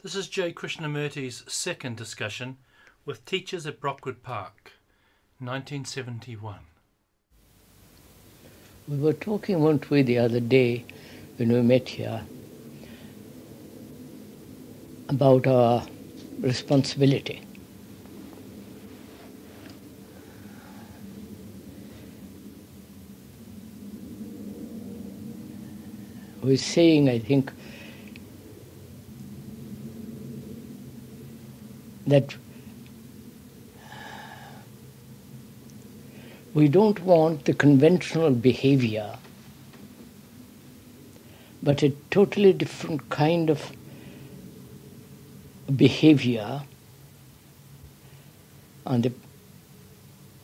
This is J. Krishnamurti's second discussion with teachers at Brockwood Park, 1971. We were talking, weren't we, the other day when we met here about our responsibility. We were saying, I think, that we don't want the conventional behavior, but a totally different kind of behavior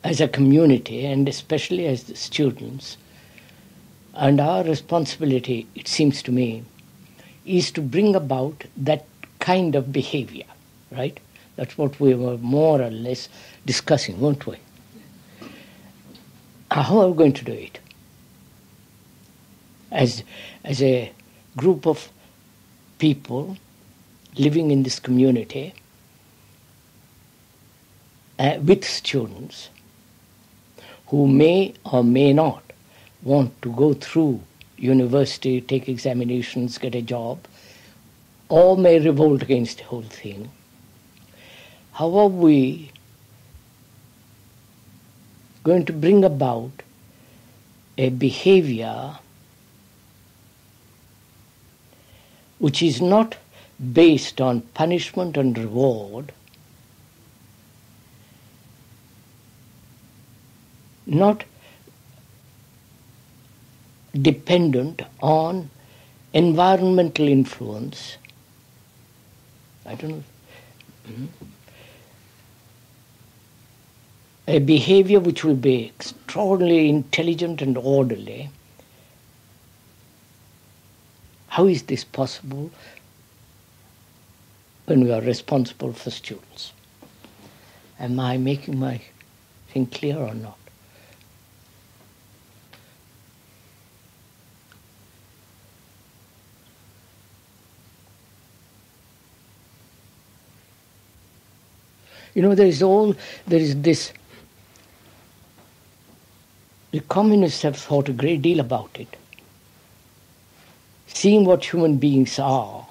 as a community, and especially as the students. And our responsibility, it seems to me, is to bring about that kind of behavior, right? That's what we were more or less discussing, weren't we? How are we going to do it? As a group of people living in this community with students who may or may not want to go through university, take examinations, get a job, or may revolt against the whole thing. How are we going to bring about a behavior which is not based on punishment and reward, not dependent on environmental influence? I don't know. A behavior which will be extraordinarily intelligent and orderly. How is this possible when we are responsible for students? Am I making my thing clear or not? You know, there is this. The communists have thought a great deal about it. Seeing what human beings are,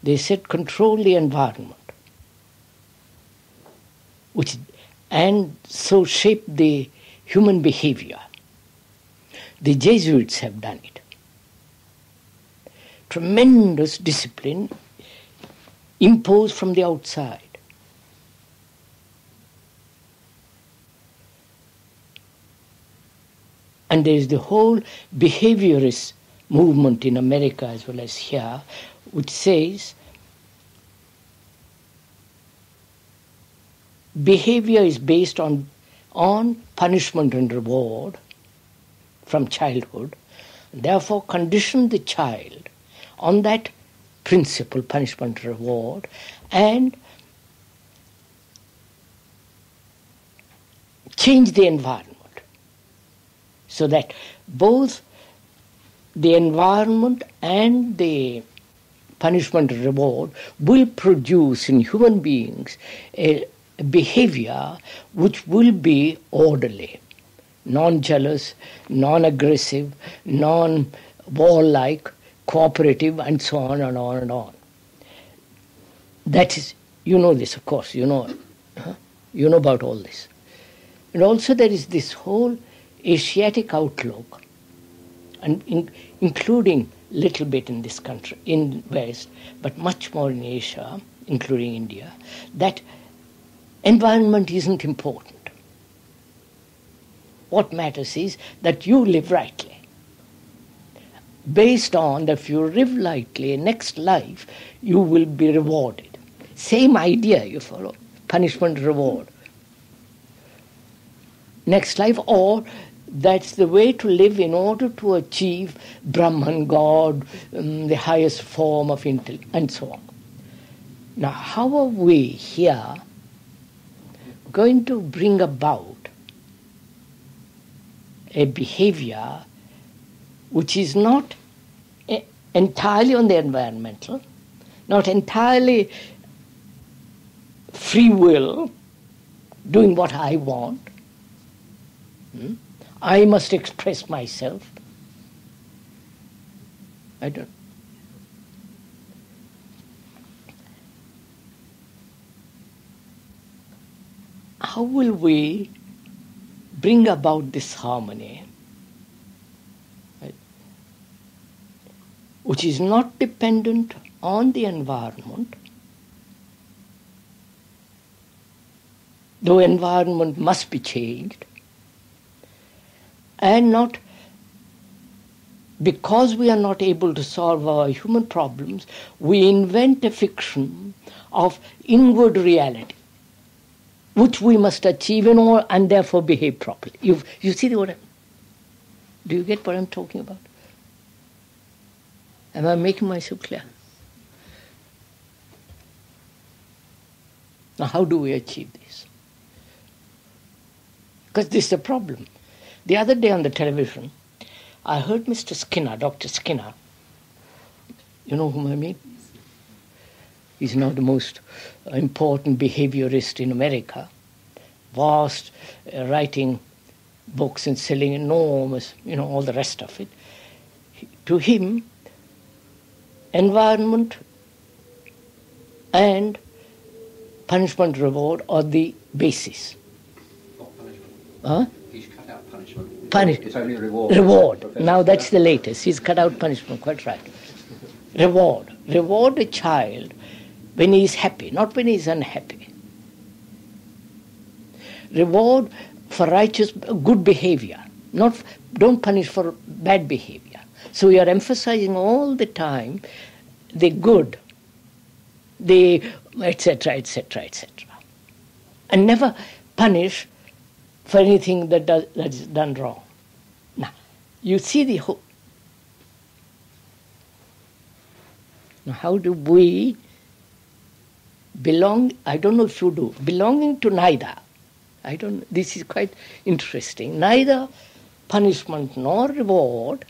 they said control the environment, and so shape the human behavior. The Jesuits have done it. Tremendous discipline imposed from the outside. And there is the whole behaviorist movement in America as well as here, which says behavior is based on punishment and reward from childhood. Therefore, condition the child on that principle, punishment and reward, and change the environment, so that both the environment and the punishment and reward will produce in human beings a behavior which will be orderly, non-jealous, non-aggressive, non-warlike, cooperative, and so on and on and on. That is, you know this, of course, you know about all this. And also there is this whole Asiatic outlook, and including little bit in this country, in West, but much more in Asia, including India, that environment isn't important. What matters is that you live rightly. Based on that if you live rightly, next life you will be rewarded. Same idea, you follow, punishment, reward. Next life, or that's the way to live in order to achieve Brahman, God, the highest form of intellect, and so on. Now, how are we here going to bring about a behavior which is not entirely on the environmental, not entirely free will, doing what I want. I must express myself. I don't. How will we bring about this harmony, right, which is not dependent on the environment, though environment must be changed, and not because we are not able to solve our human problems, we invent a fiction of inward reality, which we must achieve in all and therefore behave properly. You see what do you get what I'm talking about? Am I making myself clear? Now, how do we achieve this? Because this is a problem. The other day on the television, I heard Mr. Skinner, Dr. Skinner. You know whom I mean? He's now the most important behaviorist in America, vast, writing books and selling enormous, all the rest of it. To him, environment and punishment reward are the basis. Not punishment. Huh? He's cut out punishment. It's only reward. Reward. Now that's the latest. He's cut out punishment, quite right. Reward. Reward a child when he is happy, not when he is unhappy. Reward for righteous, good behavior. Don't punish for bad behavior. So we are emphasizing all the time the good, the etc., etc., etc. And never punish for anything that is done wrong. Now, you see the whole. Now, how do we belong? I don't know if you do. Belonging to neither. This is quite interesting. Neither punishment nor reward.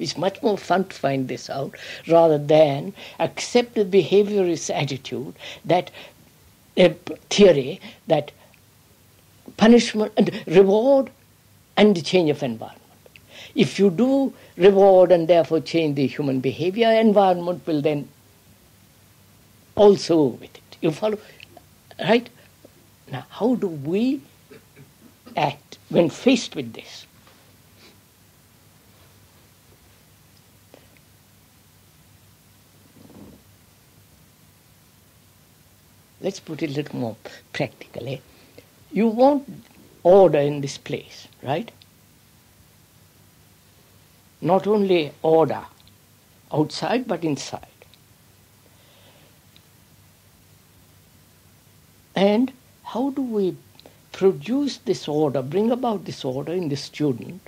It's much more fun to find this out rather than accept the behaviorist attitude, that theory that punishment and reward and the change of environment. If you do reward and therefore change the human behavior, environment will then also with it. You follow? Right? Now, how do we act when faced with this? Let's put it a little more practically. You want order in this place, right? Not only order outside, but inside. And how do we produce this order, bring about this order in the student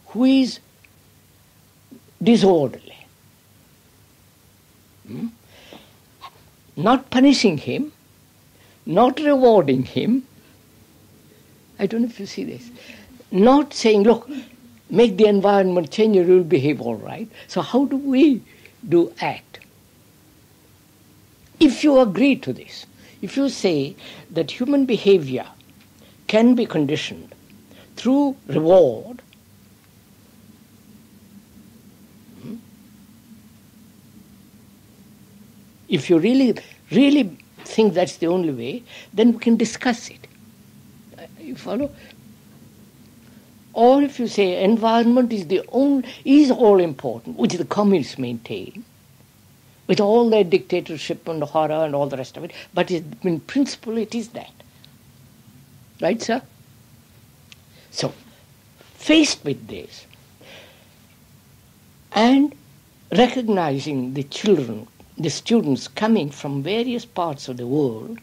who is disorderly? Not punishing him, not rewarding him. I don't know if you see this. Not saying, look, make the environment change, you will behave all right. So how do we act? If you agree to this, if you say that human behavior can be conditioned through reward, if you really think that's the only way, then we can discuss it. You follow? Or if you say environment is all important, which the communists maintain, with all their dictatorship and horror and all the rest of it, but in principle it is that. Right, sir? So, faced with this, and recognizing the children, the students coming from various parts of the world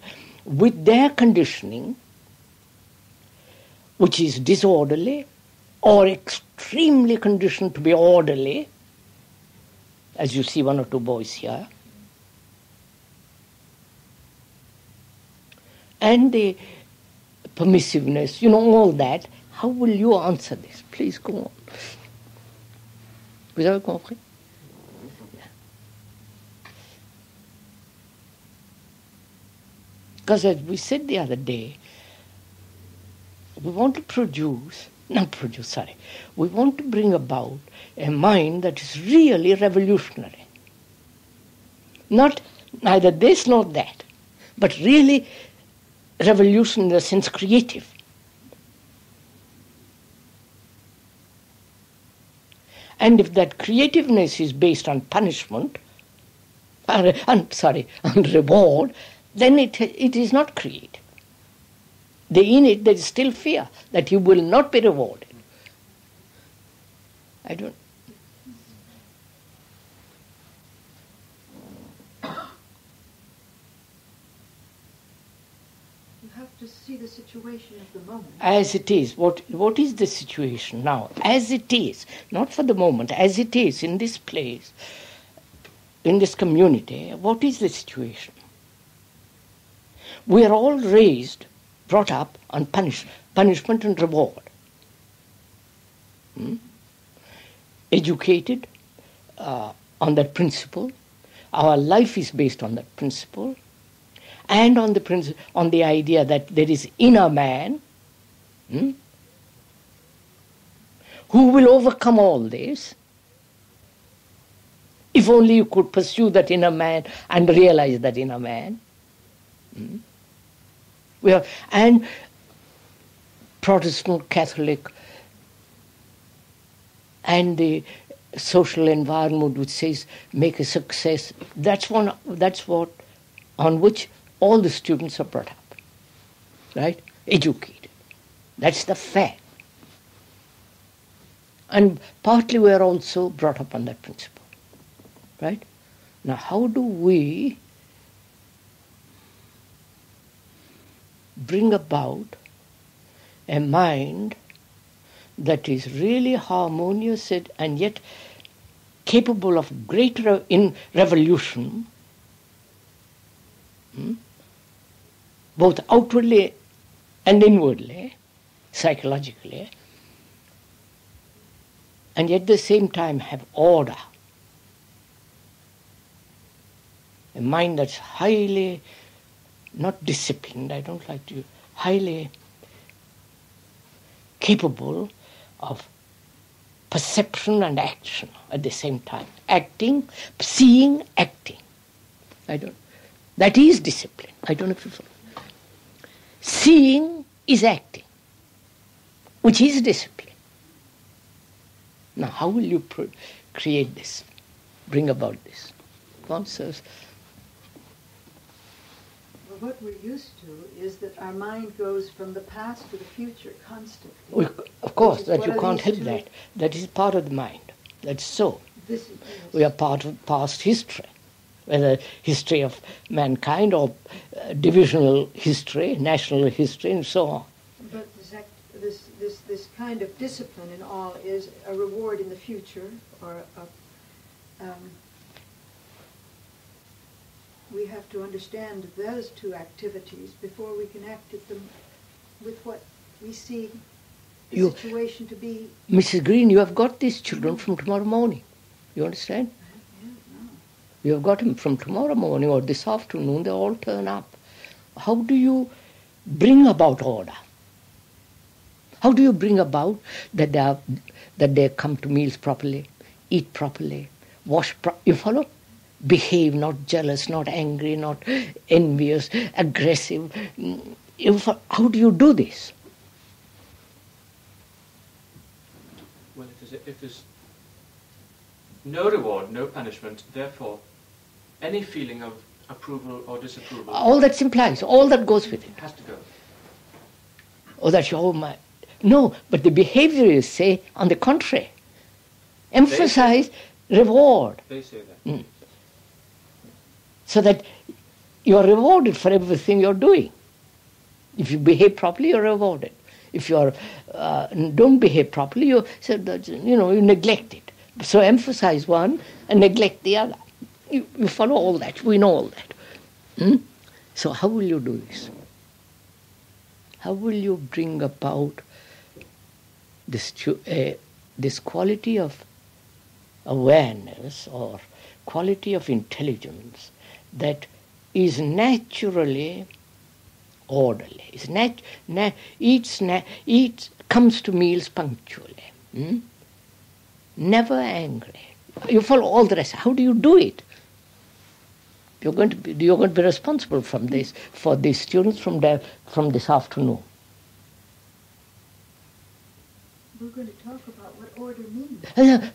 with their conditioning, which is disorderly or extremely conditioned to be orderly, as you see one or two boys here, and the permissiveness, all that. How will you answer this? Please go on. Vous avez compris? Because as we said the other day, we want to we want to bring about a mind that is really revolutionary. Neither this nor that, but really revolution in the sense creative. And if that creativeness is based on punishment, on reward, then it is not creative. In it there is still fear that you will not be rewarded. You have to see the situation of the moment. As it is. What is the situation now? As it is. Not for the moment. As it is in this place, in this community, what is the situation? We are all brought up on punishment and reward. Educated on that principle. Our life is based on that principle. And on the idea that there is inner man who will overcome all this. If only you could pursue that inner man and realize that inner man. And Protestant, Catholic, and the social environment which says make a success. That's what on which all the students are brought up, right? Educated. That's the fact. And partly we are also brought up on that principle, right? Now, how do we bring about a mind that is really harmonious and yet capable of great revolution, both outwardly and inwardly, psychologically, and yet at the same time have order. A mind that's highly, not disciplined, I don't like to, highly capable of perception and action at the same time. Acting, seeing, acting. That is discipline. I don't know if you follow. Seeing is acting, which is discipline. Now, how will you create this, bring about this? Answers. What we're used to is that our mind goes from the past to the future constantly. Of course, that you can't help that. That is part of the mind. That's so. We are part of past history, whether history of mankind or divisional history, national history, and so on. But this kind of discipline in all is a reward in the future, or we have to understand those two activities before we can act at them with what we see the situation to be. Mrs. Green, you have got these children from tomorrow morning. You understand? No. You have got them from tomorrow morning or this afternoon. They all turn up. How do you bring about order? How do you bring about that they come to meals properly, eat properly, wash properly? You follow? Behave, not jealous, not angry, not envious, aggressive. How do you do this? Well, if there's no reward, no punishment, therefore any feeling of approval or disapproval... All that implies, all that goes with it. Has to go. Oh, that's your mind. No, but the behaviorists say, on the contrary, emphasize reward. They say that. So that you are rewarded for everything you're doing. If you behave properly, you're rewarded. If you don't behave properly, you neglect it. So emphasize one and neglect the other. You follow all that. We know all that. So how will you do this? How will you bring about this quality of awareness or quality of intelligence that is naturally orderly. Eats, comes to meals punctually. Never angry. You follow all the rest. How do you do it? You're going to be responsible for these students from this afternoon. We're going to talk about what order means.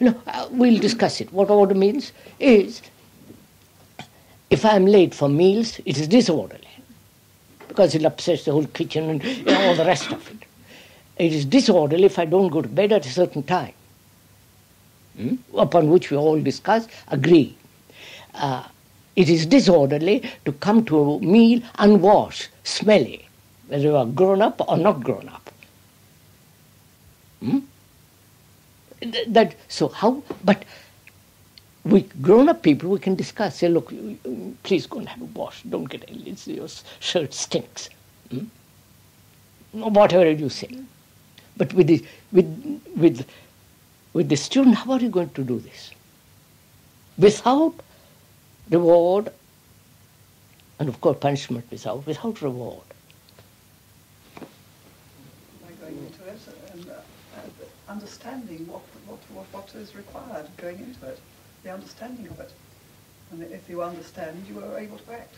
No, we'll discuss it. What order means is, if I'm late for meals, it is disorderly, because it upsets the whole kitchen and all the rest of it. It is disorderly if I don't go to bed at a certain time, upon which we all discuss, agree. It is disorderly to come to a meal unwashed, smelly, whether you are grown up or not grown up. But we grown-up people, we can discuss. Say, look, please go and have a wash. Don't get ill. Your shirt stinks. Whatever you say. But with the student, how are you going to do this? Without reward, and of course punishment without reward. By going into it and understanding what is required going into it, the understanding of it. And if you understand, you are able to act.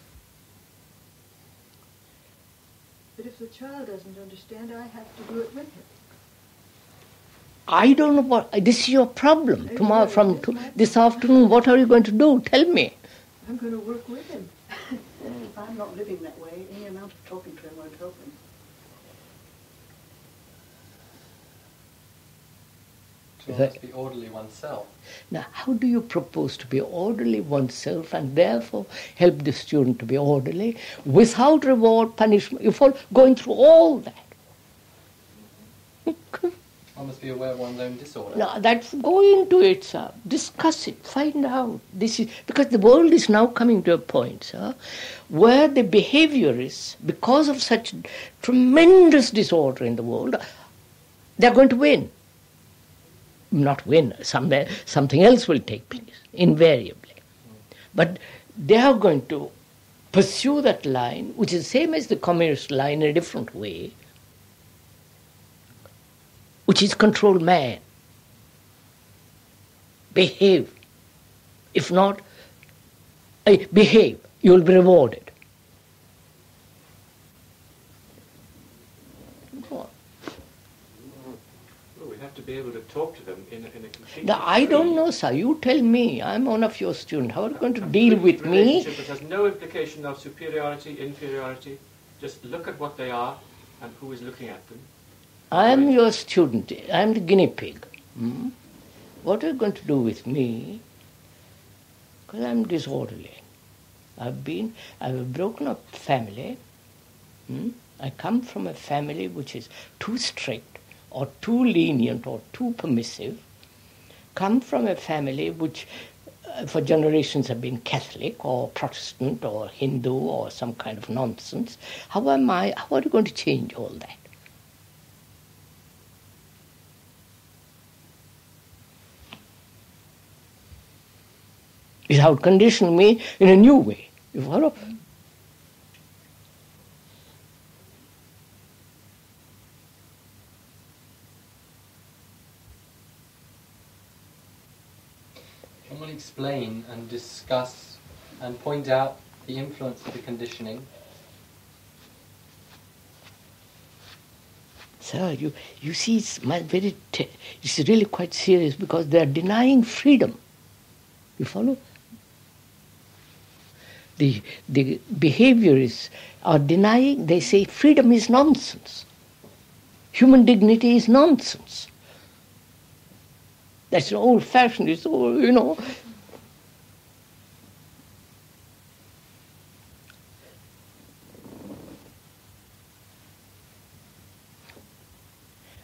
But if the child doesn't understand, I have to do it with him. I don't know what, this is your problem. Tomorrow, this afternoon, what are you going to do? Tell me. I'm going to work with him. If I'm not living that way, any amount of talking to him won't help him. To almost be orderly oneself. Now, how do you propose to be orderly oneself and therefore help the student to be orderly without reward, punishment? You're going through all that. One must be aware of one's own disorder. Now, go into it, sir. Discuss it. Find out. This is because the world is now coming to a point, sir, where the behaviorists, because of such tremendous disorder in the world, they're going to win. Not win. Something else will take place, invariably. But they are going to pursue that line, which is the same as the communist line in a different way, which is control man. Behave. If not, behave, you will be rewarded. Well, we have to be able to talk to them in a completely... Now, I don't know, sir. You tell me. I'm one of your students. How are you going to deal with me? Relationship that has no implication of superiority, inferiority. Just look at what they are and who is looking at them. I am your student. I am the guinea pig. What are you going to do with me? Because I am disorderly. I have a broken up family. I come from a family which is too strict or too lenient or too permissive. Come from a family which for generations have been Catholic or Protestant or Hindu or some kind of nonsense. How are you going to change all that? Without conditioning me in a new way. You follow? Can one explain and discuss and point out the influence of the conditioning? Sir, you see, it's really quite serious because they are denying freedom. You follow? The behaviorists are denying, they say freedom is nonsense. Human dignity is nonsense. That's old-fashioned, it's all,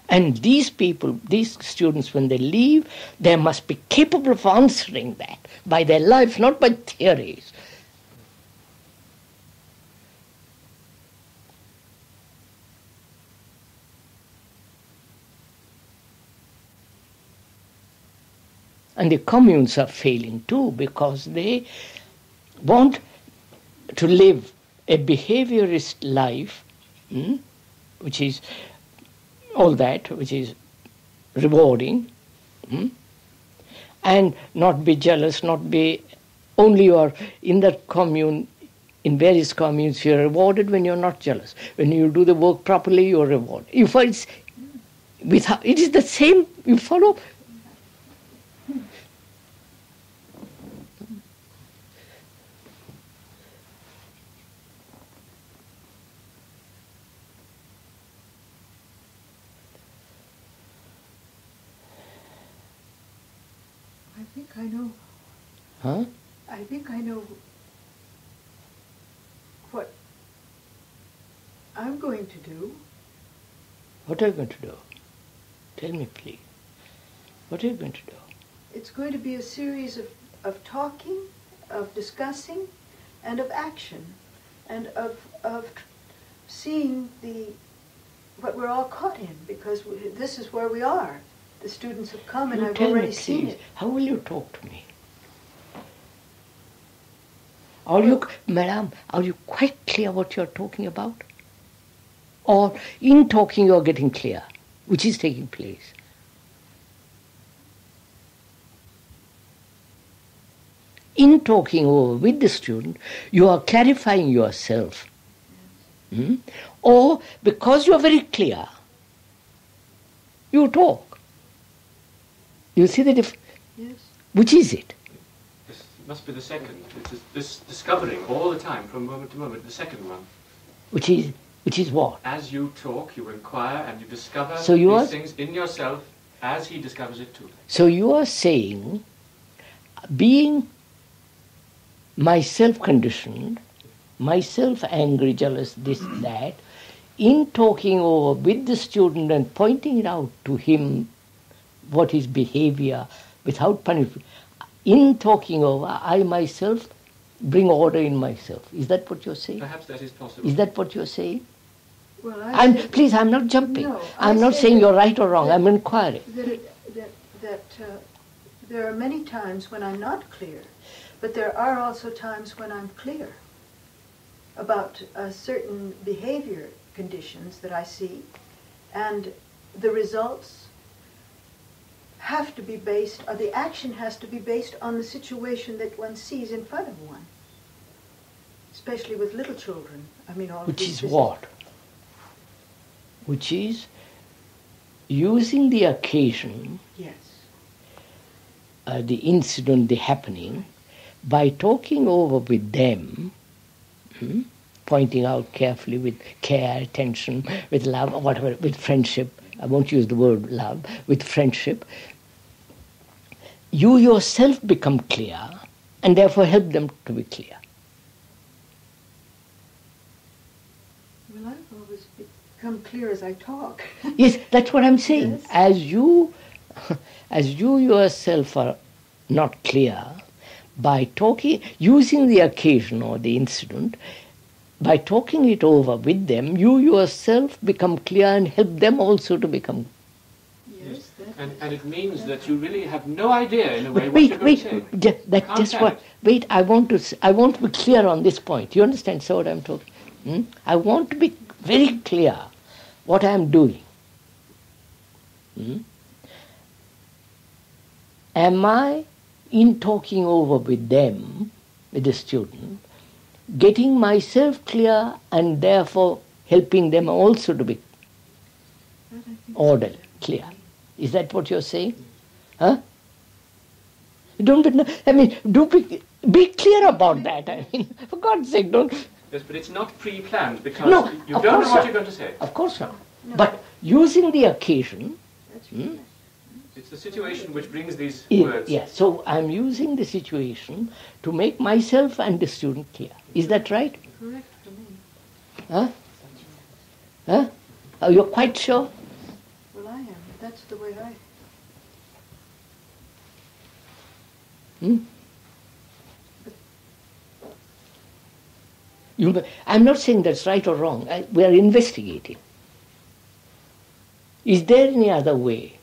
And these people, these students, when they leave, they must be capable of answering that by their life, not by theories. And the communes are failing too because they want to live a behaviorist life which is all that, which is rewarding, and not be jealous, not be only you are in that commune. In various communes, you are rewarded when you are not jealous. When you do the work properly, you are rewarded. If it's it is the same. You follow. I think I know. Huh? I think I know what I'm going to do. What are you going to do? Tell me, please. What are you going to do? It's going to be a series of talking, of discussing, and of action, and of seeing what we're all caught in, because this is where we are. The students have come, and You I've tell already me, seen please, it. how will you talk to me? Are you, madam, are you quite clear what you're talking about? Or in talking you're getting clear, which is taking place? In talking over with the student, you are clarifying yourself. Or because you are very clear, you talk. You see the difference? Yes. Which is it? This must be the second. It is this discovering all the time, from moment to moment, the second one. Which is what? As you talk, you inquire and you discover So you these are- things in yourself as he discovers it too. So you are saying, being myself conditioned, myself angry, jealous, this, that, in talking over with the student and pointing it out to him what his behavior without punishment, in talking over, I myself bring order in myself. Is that what you're saying? Perhaps that is possible. Is that what you're saying? Well, I say Please, I'm not jumping. No, I'm I not say saying that- you're right or wrong. that- I'm inquiring. that there are many times when I'm not clear, but there are also times when I'm clear about certain behavior conditions that I see, and the results have to be based, or the action has to be based on the situation that one sees in front of one, especially with little children. I mean, all of Which these is what? Which is using the occasion, Yes. the incident, the happening, by talking over with them, pointing out carefully with care, attention, with love, or whatever, with friendship. I won't use the word love, with friendship. You yourself become clear and therefore help them to be clear. Well, I've always become clear as I talk. Yes, that's what I'm saying. Yes. As you yourself are not clear, by talking, using the occasion or the incident, by talking it over with them, you yourself become clear and help them also to become. Yes, And it means that you really have no idea, in a way, what you're going to say. That's Can't just have what. it. Wait, I want to be clear on this point. You understand? So what I'm talking. I want to be very clear what I am doing. Am I, in talking over with them, with the student, getting myself clear and therefore helping them also to be ordered, clear? Is that what you're saying? Huh? Don't be clear about that. I mean, for God's sake, don't. Yes, but it's not pre-planned because No, you of don't know course what not. you're going to say. Of course not. But using the occasion. It's the situation which brings these Yeah, words. yeah, so I'm using the situation to make myself and the student clear. Is that right? correct for me. Huh? Huh? Are you quite sure? Well, I am. That's the way I... I'm not saying that's right or wrong. We are investigating. Is there any other way?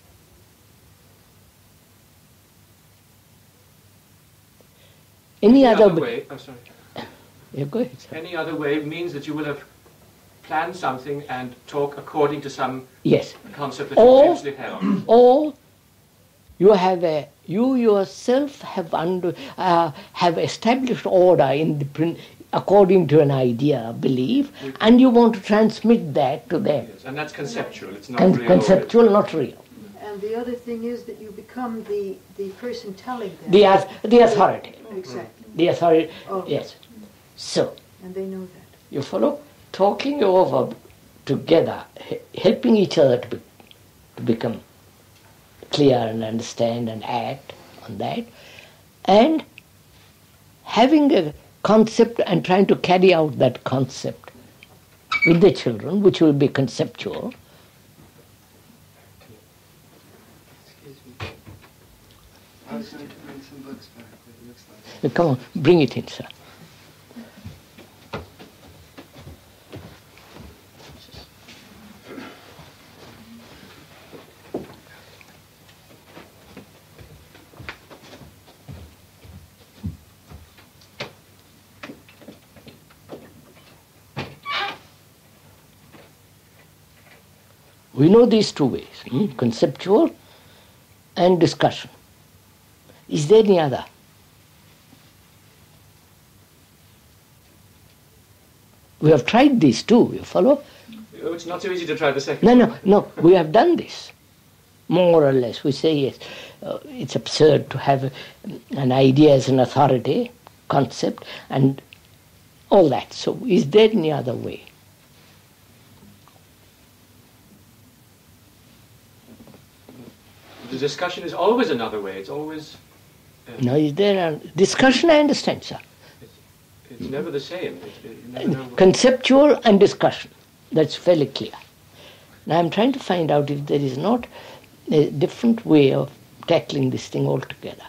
Any other way? Oh, sorry. Yeah, go ahead, sir. Any other way means that you will have plan something and talk according to some Yes. concept that Or- you previously held. Or you yourself have established order in the according to an idea, belief, and you want to transmit that to them. Yes, and that's conceptual. It's not real. Conceptual, not real. And the other thing is that you become the person telling them. The authority. Exactly. The authority. Oh. Yes. So And they know that. you follow? Talking over together, helping each other to become clear and understand and act on that, and having a concept and trying to carry out that concept with the children, which will be conceptual. Excuse me. I was going to bring some books back, but it looks like... Come on, bring it in, sir. We know these two ways, conceptual and discussion. Is there any other? We have tried these two, you follow? It's not so easy to try the second. No, we have done this, more or less. We say, yes, it's absurd to have an idea as an authority, concept, and all that. So is there any other way? The discussion is always another way. It's always... No, is there a discussion? I understand, sir. It's never the same. You never know what- Conceptual and discussion. That's fairly clear. Now I'm trying to find out if there is not a different way of tackling this thing altogether.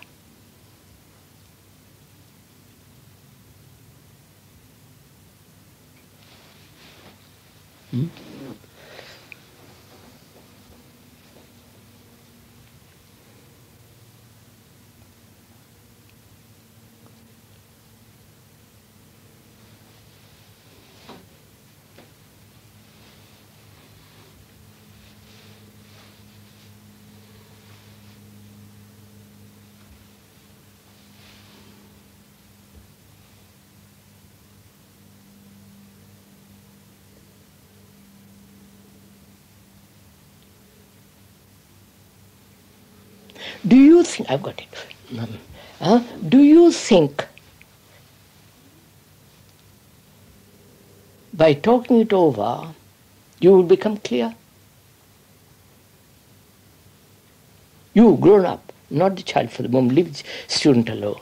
Do you think, I've got it, do you think by talking it over you will become clear? You, grown up, not the child for the moment, leave the student alone.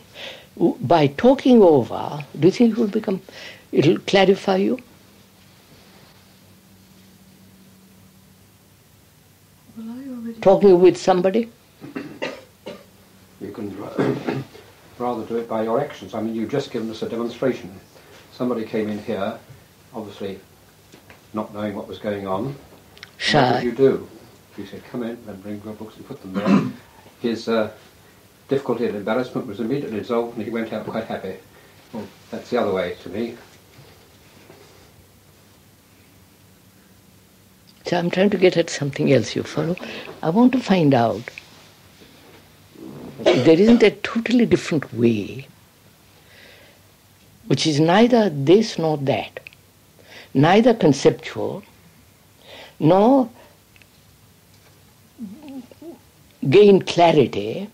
By talking over, do you think it will clarify you? Well, I already... Talking with somebody? You can rather do it by your actions. I mean, you've just given us a demonstration. Somebody came in here, obviously not knowing what was going on. Shy. What did you do? You said, come in and bring your books and put them there. His difficulty and embarrassment was immediately resolved and he went out quite happy. Well, that's the other way to me. So I'm trying to get at something else, you follow? I want to find out if there isn't a totally different way, which is neither this nor that, neither conceptual, nor gain clarity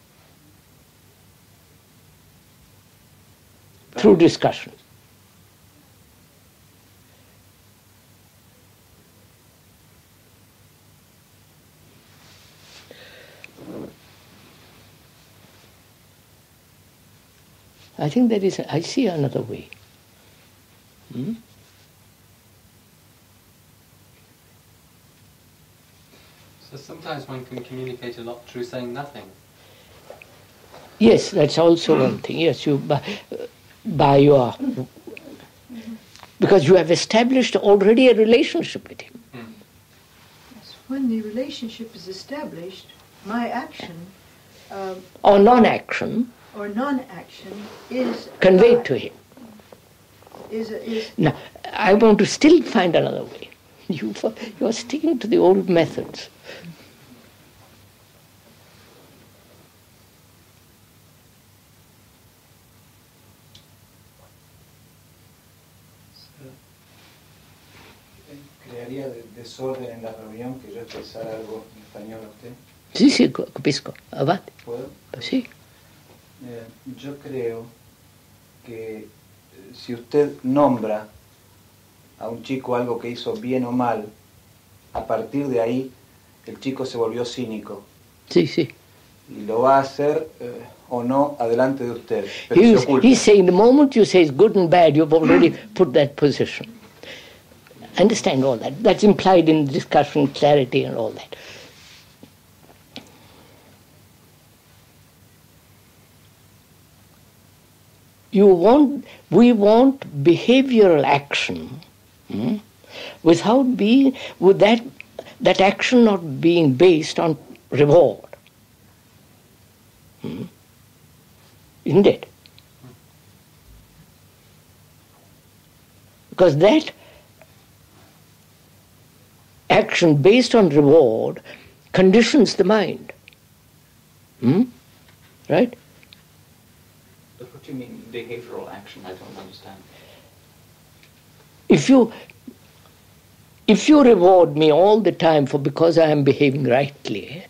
through discussion. I think there is, I see another way. So sometimes one can communicate a lot through saying nothing. Yes, that's also one thing. Yes, you by your, because you have established already a relationship with him. When the relationship is established, my action Or non-action or non-action is conveyed to him. is Now, I want to still find another way. You are sticking to the old methods. ¿Crearía desorden en la reunión que yo expresara algo en español a usted? Sí, sí, capisco. Avanti. ¿Puedo? Sí. Yo creo que si usted nombra a un chico algo que hizo bien o mal, a partir de ahí el chico se volvió cínico. Sí, sí. Y lo va a hacer o no adelante de usted. Pero se oculta. He's saying the moment you say it's good and bad, you've already put that position. I understand all that. That's implied in discussion, clarity and all that. We want behavioral action without being, with that action not being based on reward. Isn't it? Because that action based on reward conditions the mind. Right? But what do you mean, behavioral action? I don't understand. If you reward me all the time because I am behaving rightly,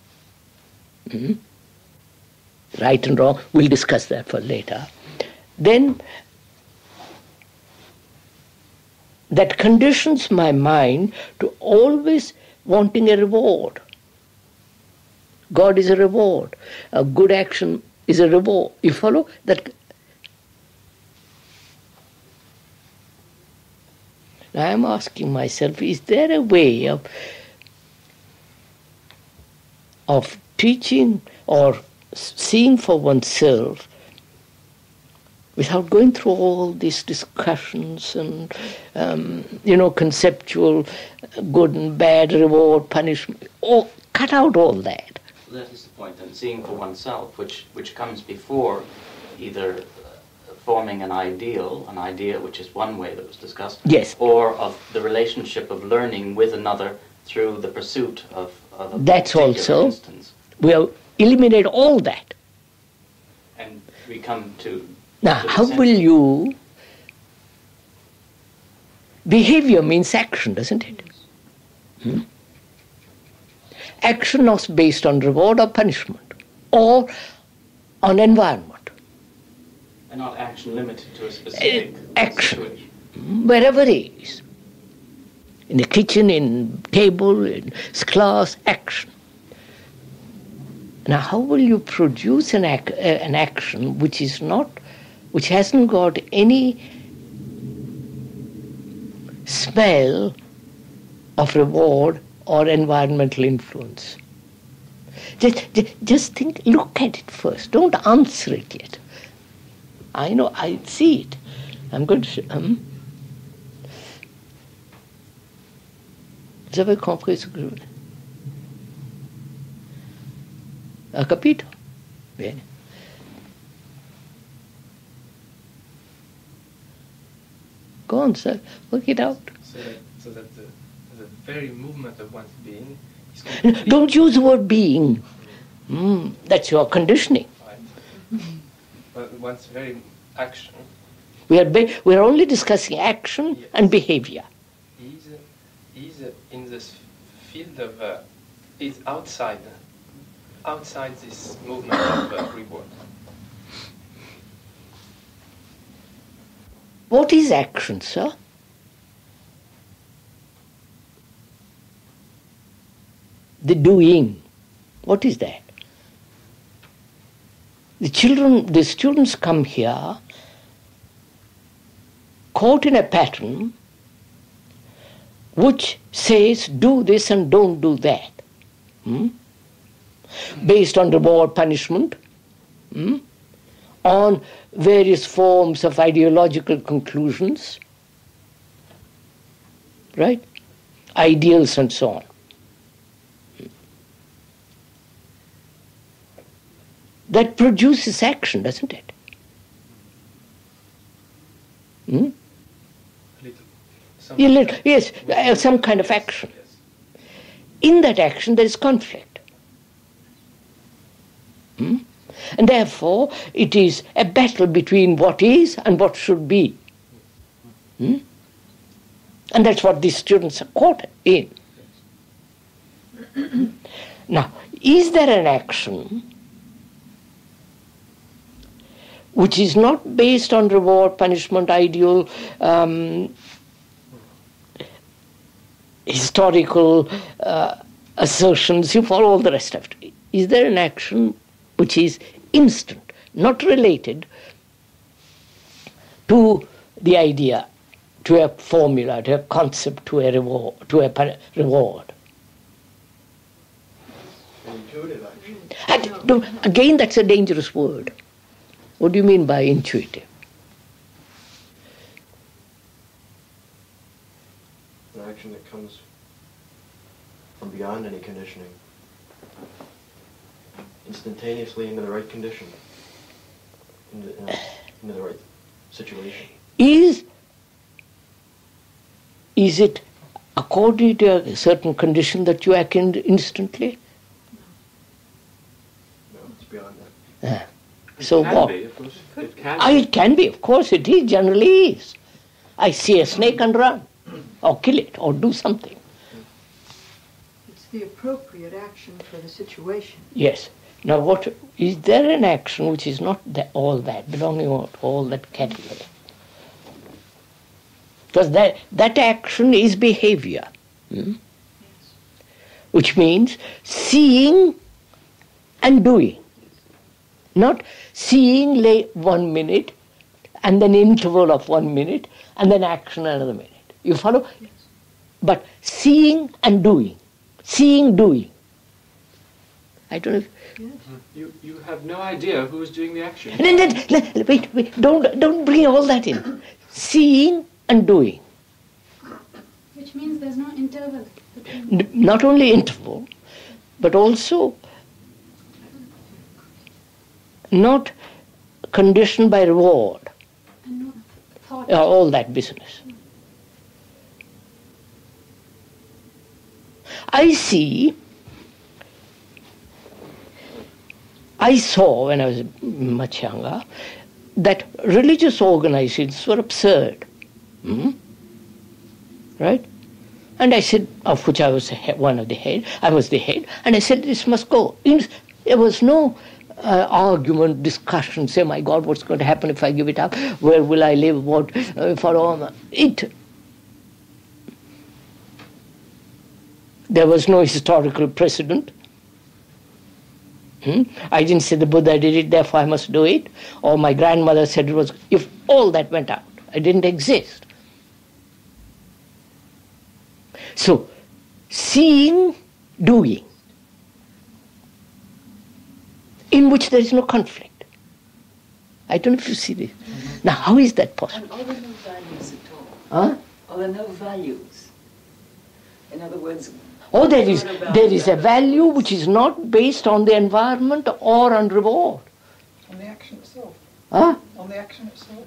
right and wrong, we'll discuss that for later, then that conditions my mind to always wanting a reward. God is a reward. A good action is a reward. You follow that? I am asking myself, is there a way of teaching or seeing for oneself without going through all these discussions and, conceptual good and bad, reward, punishment, cut out all that. That is the point, and seeing for oneself, which comes before either forming an idea which is one way that was discussed, yes, or of the relationship of learning with another through the pursuit of a that's particular also, instance. We'll eliminate all that. And we come to... Now, how will you... Behavior means action, doesn't it? Action not based on reward or punishment, or on environment. And not action limited to a specific action, situation. Wherever it is. In the kitchen, in table, in class, action. Now, how will you produce an action which hasn't got any smell of reward or environmental influence? Just think, look at it first. Don't answer it yet. I know, I see it. I'm going to... Vous avez compris ce que je veux dire? Ha capito? Bene. Go on, sir. Work it out. So that the very movement of one's being is completely... Don't use the word being. That's your conditioning. Right. But one's very action... We are only discussing action, yes, and behavior. He's in this field of... is outside this movement of reward. What is action, sir? The doing. What is that? The students come here caught in a pattern which says do this and don't do that. Based on reward, punishment, on various forms of ideological conclusions, right? Ideals and so on. That produces action, doesn't it? Little. Yes, some kind of action. In that action there is conflict. And therefore it is a battle between what is and what should be. And that's what these students are caught in. Now, is there an action which is not based on reward, punishment, ideal, historical assertions, you follow all the rest of it? Is there an action which is instant, not related to the idea, to a formula, to a concept, to a reward, Intuitive action. Again, that's a dangerous word. What do you mean by intuitive? An action that comes from beyond any conditioning. Instantaneously into the right condition. Into the right situation. Is it according to a certain condition that you act instantly? No, it's beyond that. So what? It can be. It can be, of course it is, generally is. I see a snake and run, or kill it, or do something. It's the appropriate action for the situation. Yes. Now what, is there an action which is not all that, belonging to all that category? Because that action is behavior. Which means seeing and doing. Not seeing 1 minute, and then interval of 1 minute, and then action another minute. You follow? Yes. But seeing and doing. Seeing, doing. I don't know if... You have no idea who is doing the action. Wait, don't bring all that in. Seeing and doing. Which means there's no interval between. Not only interval, but also not conditioned by reward. And no thought. All that business. I saw when I was much younger that religious organizations were absurd. Right? And I said, of which I was one of the head, I was the head, and I said, this must go. There was no argument, discussion, say, my God, what's going to happen if I give it up? Where will I live? What for all it? There was no historical precedent. I didn't say the Buddha did it, therefore I must do it. Or my grandmother said it was, if all that went out, it didn't exist. So, seeing, doing, in which there is no conflict. I don't know if you see this. Now, how is that possible? And are there no values at all? Huh? Are there no values? In other words... Oh, there is a value which is not based on the environment or on reward. On the action itself. Huh? On the action itself.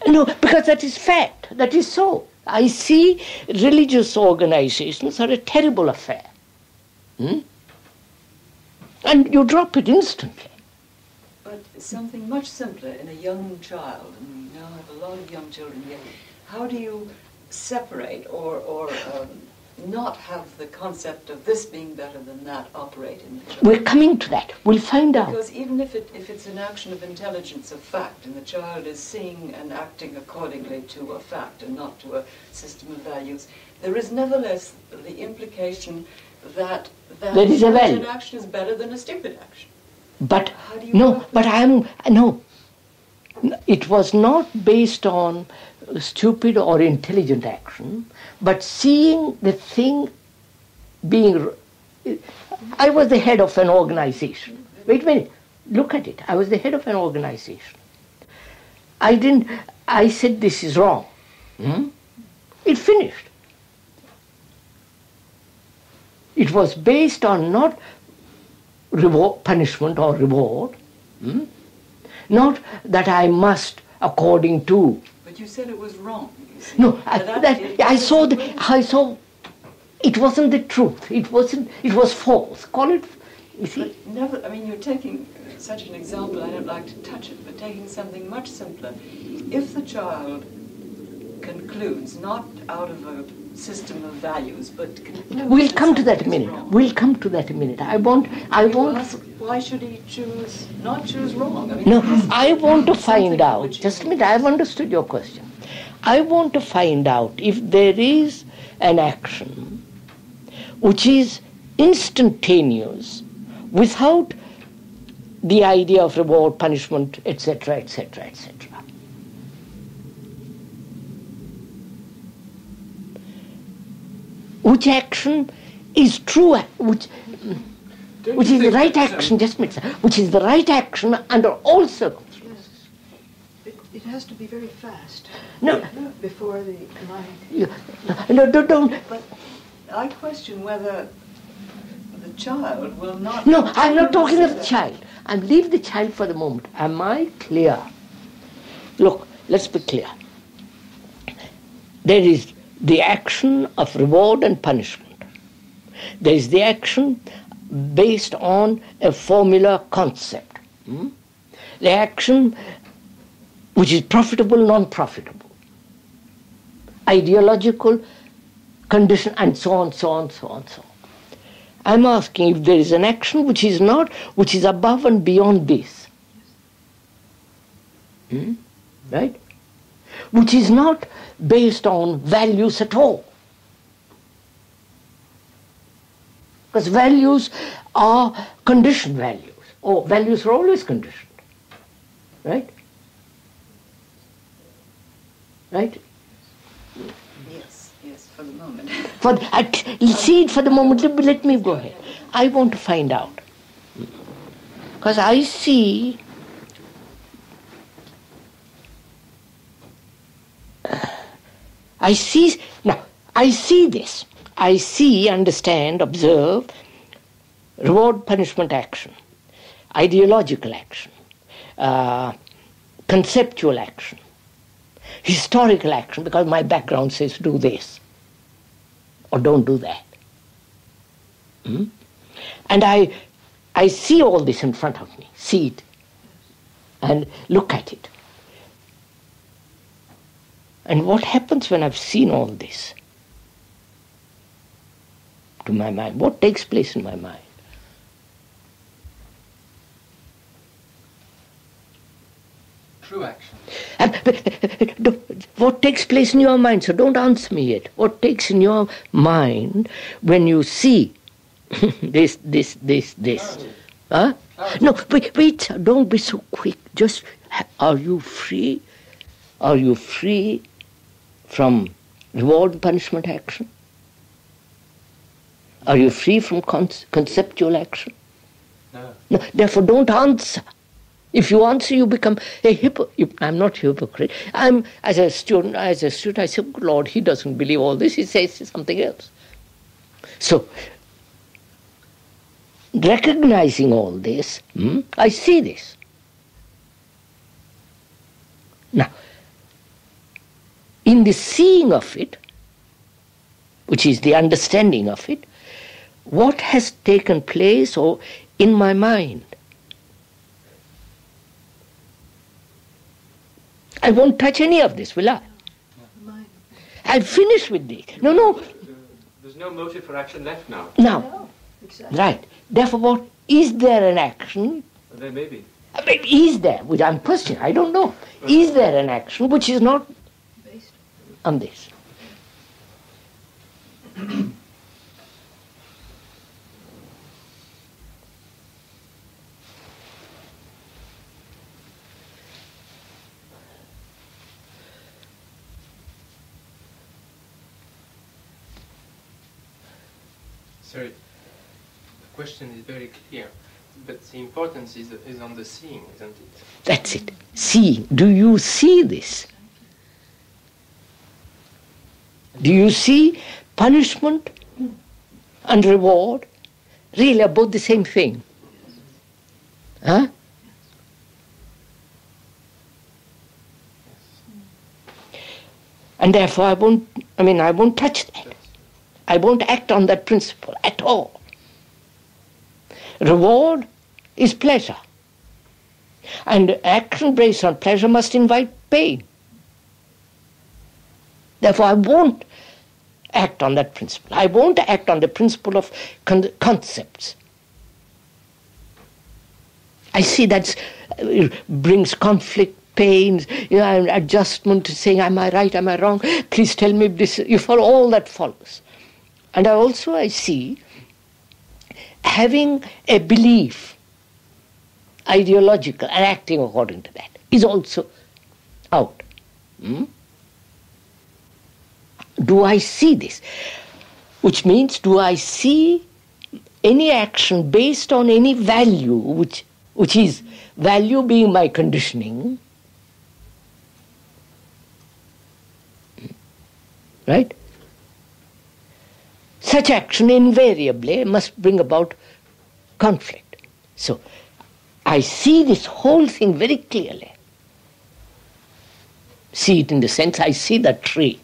No, because that is fact. That is so. I see religious organizations are a terrible affair. And you drop it instantly. But something much simpler in a young child, and we now have a lot of young children here, how do you separate or not have the concept of this being better than that operate in the child? We're coming to that. We'll find out. Because even if it's an action of intelligence, of fact, and the child is seeing and acting accordingly to a fact and not to a system of values, there is nevertheless the implication that there is a value. An action is better than a stupid action. But it was not based on stupid or intelligent action, but seeing the thing being... I was the head of an organization. Wait a minute, look at it. I was the head of an organization. I said this is wrong. It finished. It was based on not reward, punishment or reward, not that I must according to. But you said it was wrong. you see. No, But I saw it wasn't the truth. It was false. Call it, you see. But never, I mean, you're taking such an example, I don't like to touch it, but taking something much simpler. If the child concludes, not out of a system of values, but concludes... We'll come to that in a minute. We'll come to that in a minute. I want... Ask, why should he not choose wrong? I mean, No, I want to find out, just a minute, I've understood your question. I want to find out if there is an action which is instantaneous without the idea of reward, punishment, etc., etc., etc. Which action is true, which is the right action, just a minute, which is the right action under all circumstances. It has to be very fast. No. Before the mind. No, don't. But I question whether the child will not... No, I'm not talking of the child. Leave the child for the moment. Am I clear? Look, let's be clear. There is the action of reward and punishment. There is the action based on a formula concept. The action which is profitable, non-profitable, ideological, condition, and so on, so on, so on, so on. I'm asking if there is an action which is above and beyond this. Right? Which is not based on values at all. Because values are conditioned values, or values are always conditioned. Right? Right? Yes, for the moment. See it for the moment, let me go ahead. I want to find out. Because I see this. I see, understand, observe reward, punishment, action, ideological action, conceptual action, historical action, because my background says do this or don't do that. And I see all this in front of me, see it, and look at it. And what happens when I've seen all this to my mind? What takes place in my mind? True action. What takes place in your mind? So don't answer me yet. What takes in your mind when you see this? Huh? No, wait, don't be so quick. Just, are you free? Are you free from reward and punishment action? Are you free from conceptual action? No. Therefore, don't answer. If you answer, you become a hypocrite. I'm not a hypocrite. As a student, I say, good Lord, he doesn't believe all this. He says something else. So, recognizing all this, I see this. Now, in the seeing of it, which is the understanding of it, what has taken place or in my mind? I won't touch any of this, will I? I'll finish with this. No. There's no motive for action left now. Now, exactly. Right. Therefore, what is there an action? Well, there may be. I mean, is there? Which I'm questioning. I don't know. Is there an action which is not based on this? Sorry, the question is very clear, but the importance is on the seeing, isn't it? That's it. See. Do you see this? Do you see punishment and reward really are both the same thing? Huh? And therefore I won't touch that. I won't act on that principle at all. Reward is pleasure. And action based on pleasure must invite pain. Therefore I won't act on that principle. I won't act on the principle of concepts. I see that brings conflict, pains, adjustment, saying, am I right, am I wrong? Please tell me this. You follow, all that follows. And I see having a belief, ideological, and acting according to that is also out. Do I see this? Which means, do I see any action based on any value, which is value being my conditioning, right? Such action invariably must bring about conflict. So I see this whole thing very clearly. See it in the sense I see that tree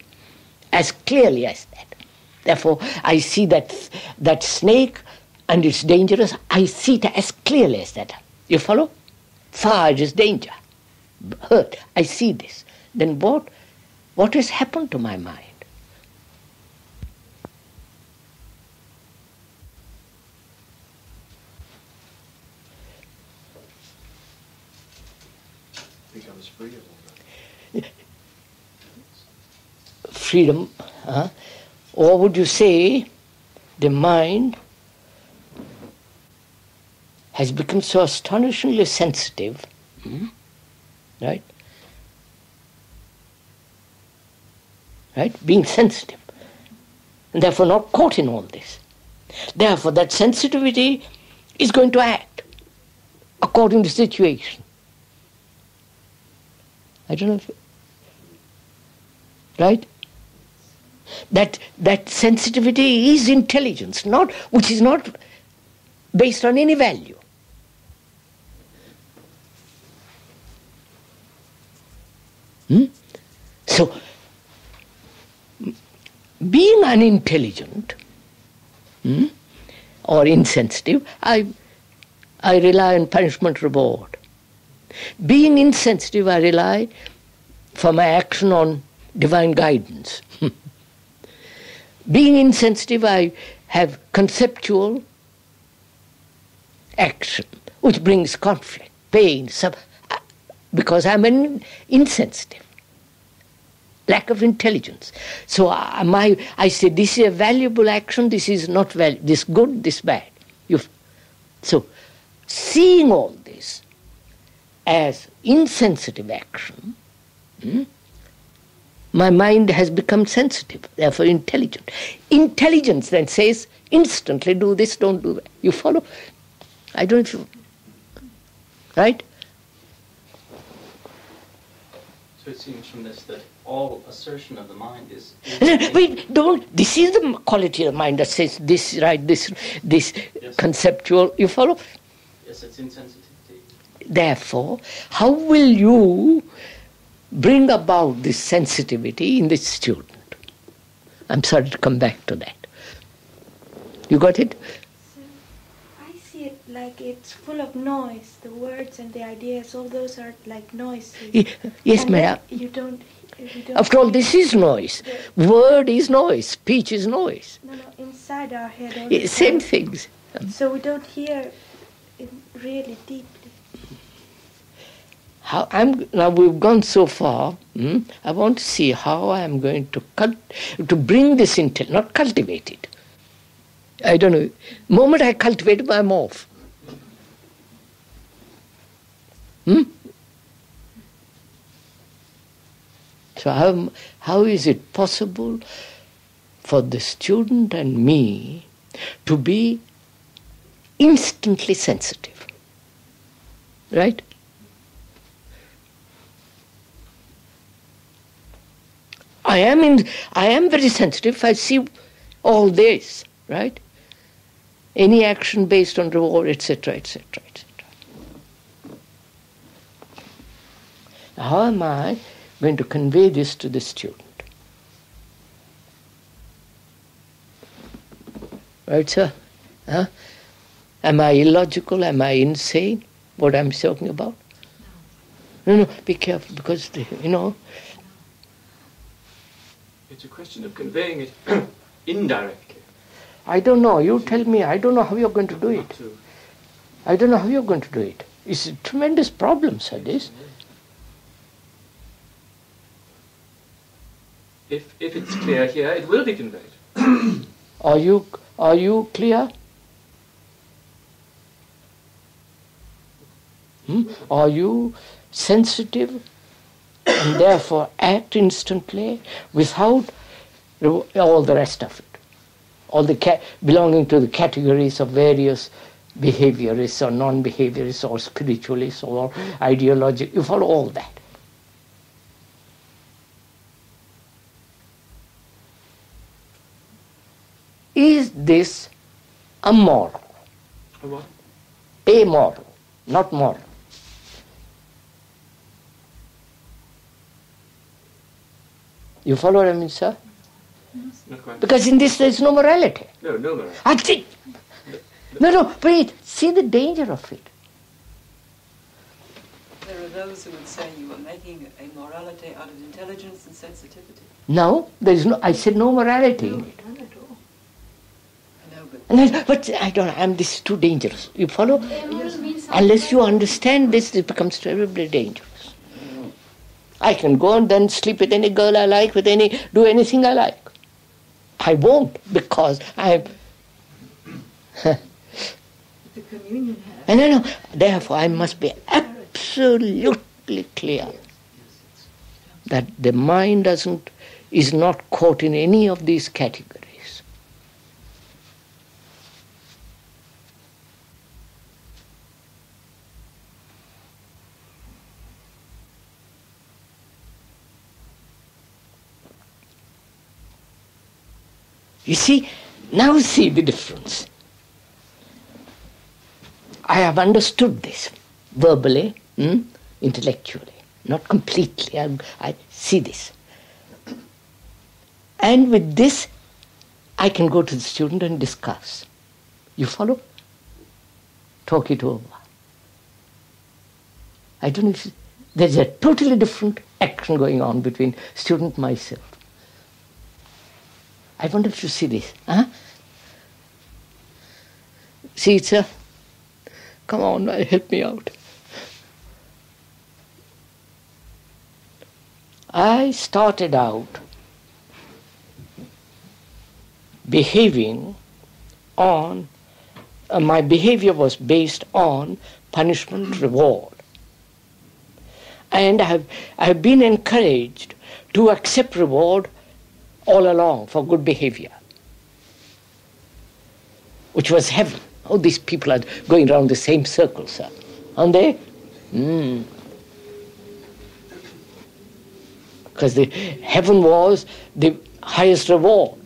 as clearly as that. Therefore, I see that snake and it's dangerous. I see it as clearly as that. You follow? Fire is danger, hurt. I see this. Then what has happened to my mind? Becomes free of all that. Freedom, or would you say the mind has become so astonishingly sensitive, right? Right? Being sensitive, and therefore not caught in all this. Therefore that sensitivity is going to act according to the situation. I don't know if, right? That sensitivity is intelligence, which is not based on any value. So, being unintelligent or insensitive, I rely on punishment reward. Being insensitive, I rely for my action on divine guidance. Being insensitive, I have conceptual action, which brings conflict, pain, because I'm insensitive. Lack of intelligence. So I say this is a valuable action, this is not valuable, this good, this bad. So seeing all this as insensitive action, my mind has become sensitive, therefore intelligent. Intelligence then says, instantly do this, don't do that. You follow? I don't know if you... Right? So it seems from this that all assertion of the mind is... Wait, don't. This is the quality of the mind that says this, right, this yes. Conceptual. You follow? Yes, it's insensitivity. Therefore, how will you bring about this sensitivity in the student? I'm sorry to come back to that. You got it? So I see it like it's full of noise. The words and the ideas, all those are like noise. Yes, madam. You don't After all, this is noise. Word is noise. Speech is noise. No, inside our head. All the Same time. things. So we don't hear it really deeply. Now we've gone so far. I want to see how I am going to bring this into, not cultivate it. I don't know. The moment I cultivate it, I'm off. So how is it possible for the student and me to be instantly sensitive? Right? I am very sensitive if I see all this, right? Any action based on reward, etc., etc., etc. How am I going to convey this to the student? Right, sir? Huh? Am I illogical? Am I insane? What I'm talking about? No, be careful, because, It's a question of conveying it indirectly. I don't know. You tell me. I don't know how you're going to do it. I don't know how you're going to do it. It's a tremendous problem, sir, this. If it's clear here, it will be conveyed. Are you clear? Are you sensitive and therefore act instantly without all the rest of it? All the belonging to the categories of various behaviorists or non-behaviorists or spiritualists or ideological, you follow all that. Is this amoral? A what? Amoral, not moral. You follow what I mean, sir? Not quite. Because in this there is no morality. No morality. I think. No, wait. See the danger of it. There are those who would say you are making a morality out of intelligence and sensitivity. No, there is no. I said no morality in it. None at all. But I don't know, this is too dangerous. You follow? Unless you understand this, it becomes terribly dangerous. I can go and then sleep with any girl I like, do anything I like. I won't, because I'm... The communion has... No. Therefore, I must be absolutely clear that the mind is not caught in any of these categories. You see, now see the difference. I have understood this verbally, intellectually, not completely. I see this. And with this, I can go to the student and discuss. You follow? Talk it over. I don't know if there's a totally different action going on between student and myself. I wonder if you see this. Huh? See it, sir? Come on, help me out. I started out behaving on, my behavior was based on punishment reward. And I have been encouraged to accept reward all along for good behavior, which was heaven. Oh, these people are going around the same circle, sir, aren't they? Because the heaven was the highest reward.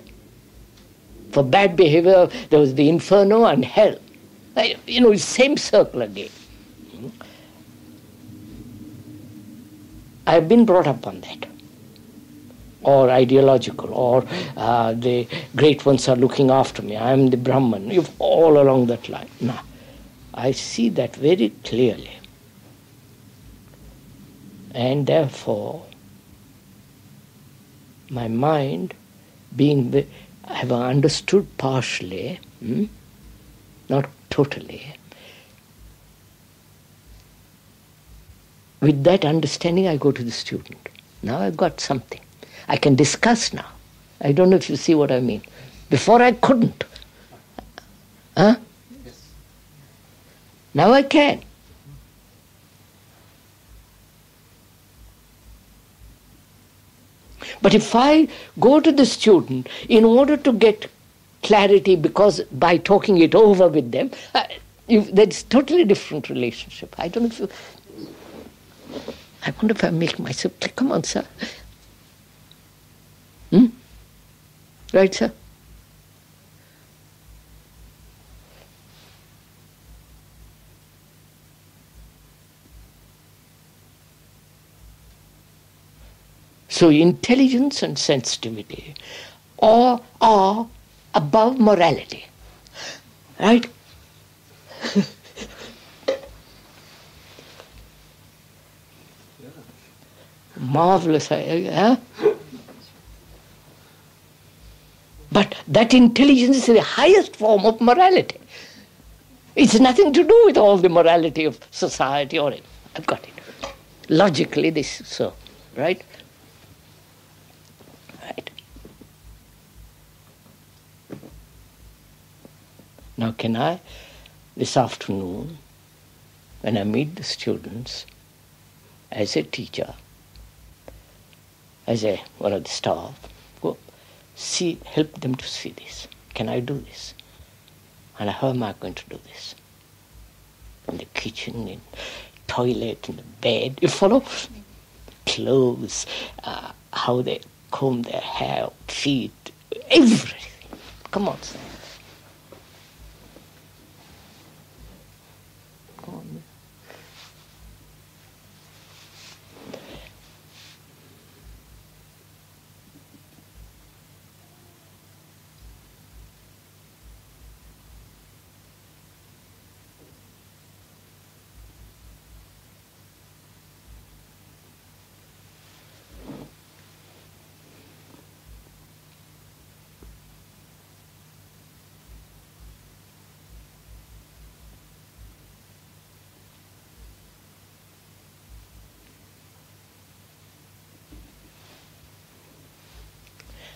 For bad behavior, there was the inferno and hell. Same circle again. I have been brought up on that. Or ideological, or the great ones are looking after me, I am the Brahman, all along that line. Now, I see that very clearly. And therefore, my mind, I have understood partially, not totally. With that understanding, I go to the student. Now I've got something. I can discuss now. I don't know if you see what I mean. Before I couldn't. Huh? Yes. Now I can. But if I go to the student in order to get clarity, because by talking it over with them, that's totally different relationship. I don't know if you... I wonder if I make myself... Come on, sir. Right, sir? So intelligence and sensitivity are above morality. Right? Marvelous, huh? But that intelligence is the highest form of morality. It's nothing to do with all the morality of society or anything. I've got it. Logically, this is so, right? Right. Now, can I, this afternoon, when I meet the students, as a teacher, as one of the staff, go help them to see this. Can I do this? And how am I going to do this? In the kitchen, in toilet, in the bed, you follow? Clothes, how they comb their hair, feet, everything. Come on, sir. Come on.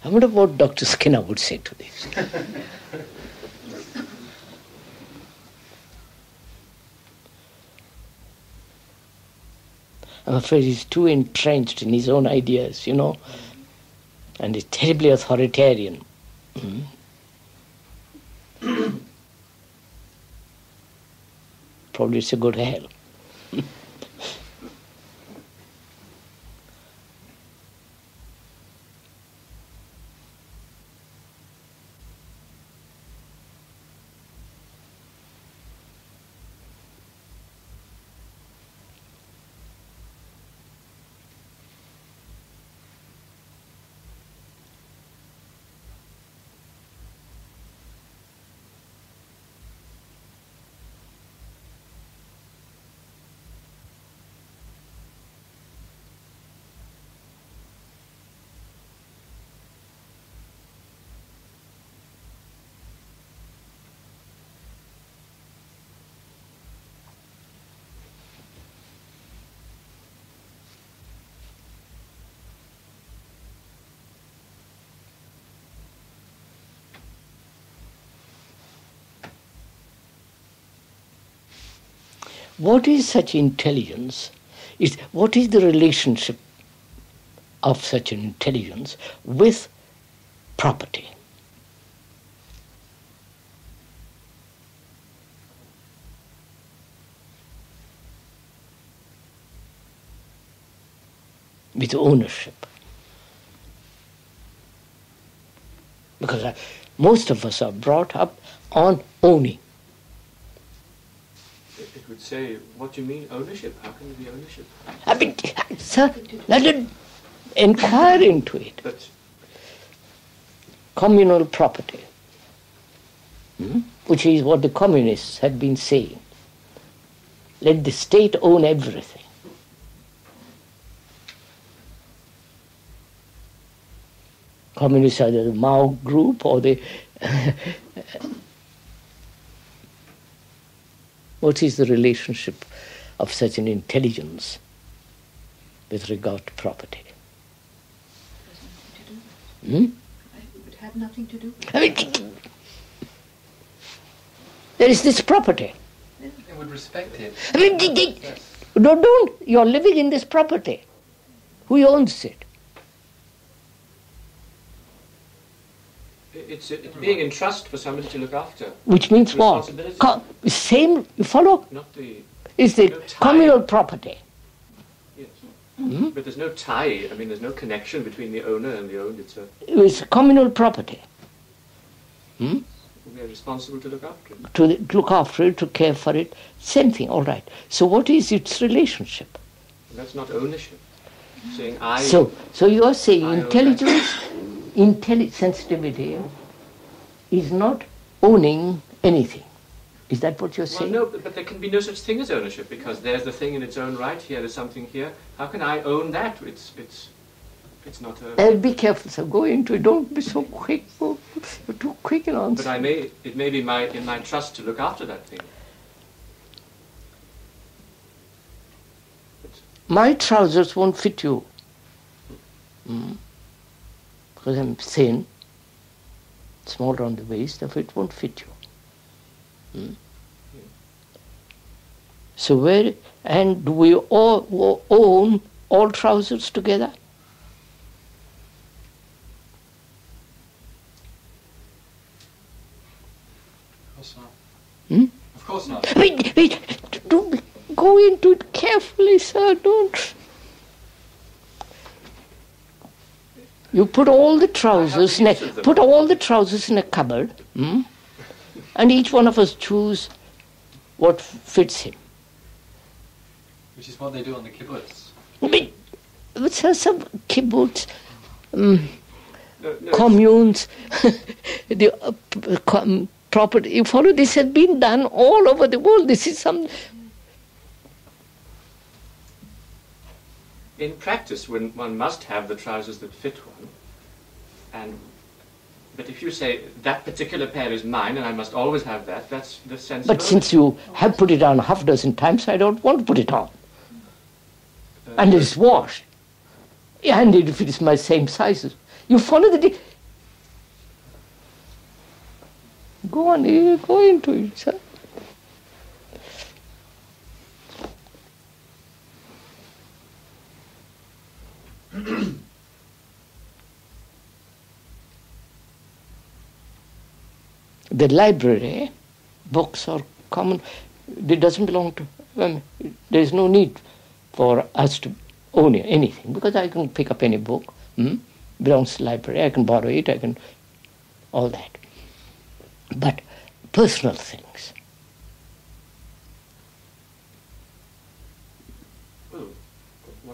I wonder what Dr. Skinner would say to this. I'm afraid he's too entrenched in his own ideas, and he's terribly authoritarian. Probably it's a good hell. What is such intelligence? What is the relationship of such an intelligence with property? With ownership. Because most of us are brought up on owning. It would say, what do you mean ownership? How can there be ownership? I mean, sir, let us inquire into it. But communal property, which is what the communists had been saying. Let the state own everything. Communists are the Mao group or the... What is the relationship of such an intelligence with regard to property? It would have nothing to do with it. I mean, there is this property. They would respect it. I mean, don't. You're living in this property. Who owns it? it's being in trust for somebody to look after. Which means what? Same, you follow? Not the... Is the communal property. Yes. But there's no tie, I mean, there's no connection between the owner and the owned. It's communal property. We are responsible to look after it. To look after it, to care for it, same thing, all right. So what is its relationship? That's not ownership. Saying I... So you are saying intelligence, sensitivity is not owning anything. Is that what you're Well, saying? no, but there can be no such thing as ownership, because there's the thing in its own right. Here, there's something here. How can I own that? It's not a... Be careful, sir. Go into it. Don't be so quick. You're too quick in answer. But it may be in my trust to look after that thing. My trousers won't fit you. Because I'm thin, small around the waist, therefore it won't fit you. So do we all own all trousers together? Of course not. Wait, don't go into it carefully, sir, don't. You put all the trousers in a cupboard, and each one of us choose what fits him. Which is what they do on the kibbutz. But some kibbutz, communes, the property, you follow, this has been done all over the world. This is some... In practice, when one must have the trousers that fit one, but if you say, that particular pair is mine and I must always have that, that's the sense. But since you have put it on half a dozen times, I don't want to put it on. And it's washed. And if it is my same sizes. You follow the... Go on, go into it, sir. The library, books are common. It doesn't belong to... there is no need for us to own anything, because I can pick up any book. Belongs to the library, I can borrow it, I can... all that. But personal things.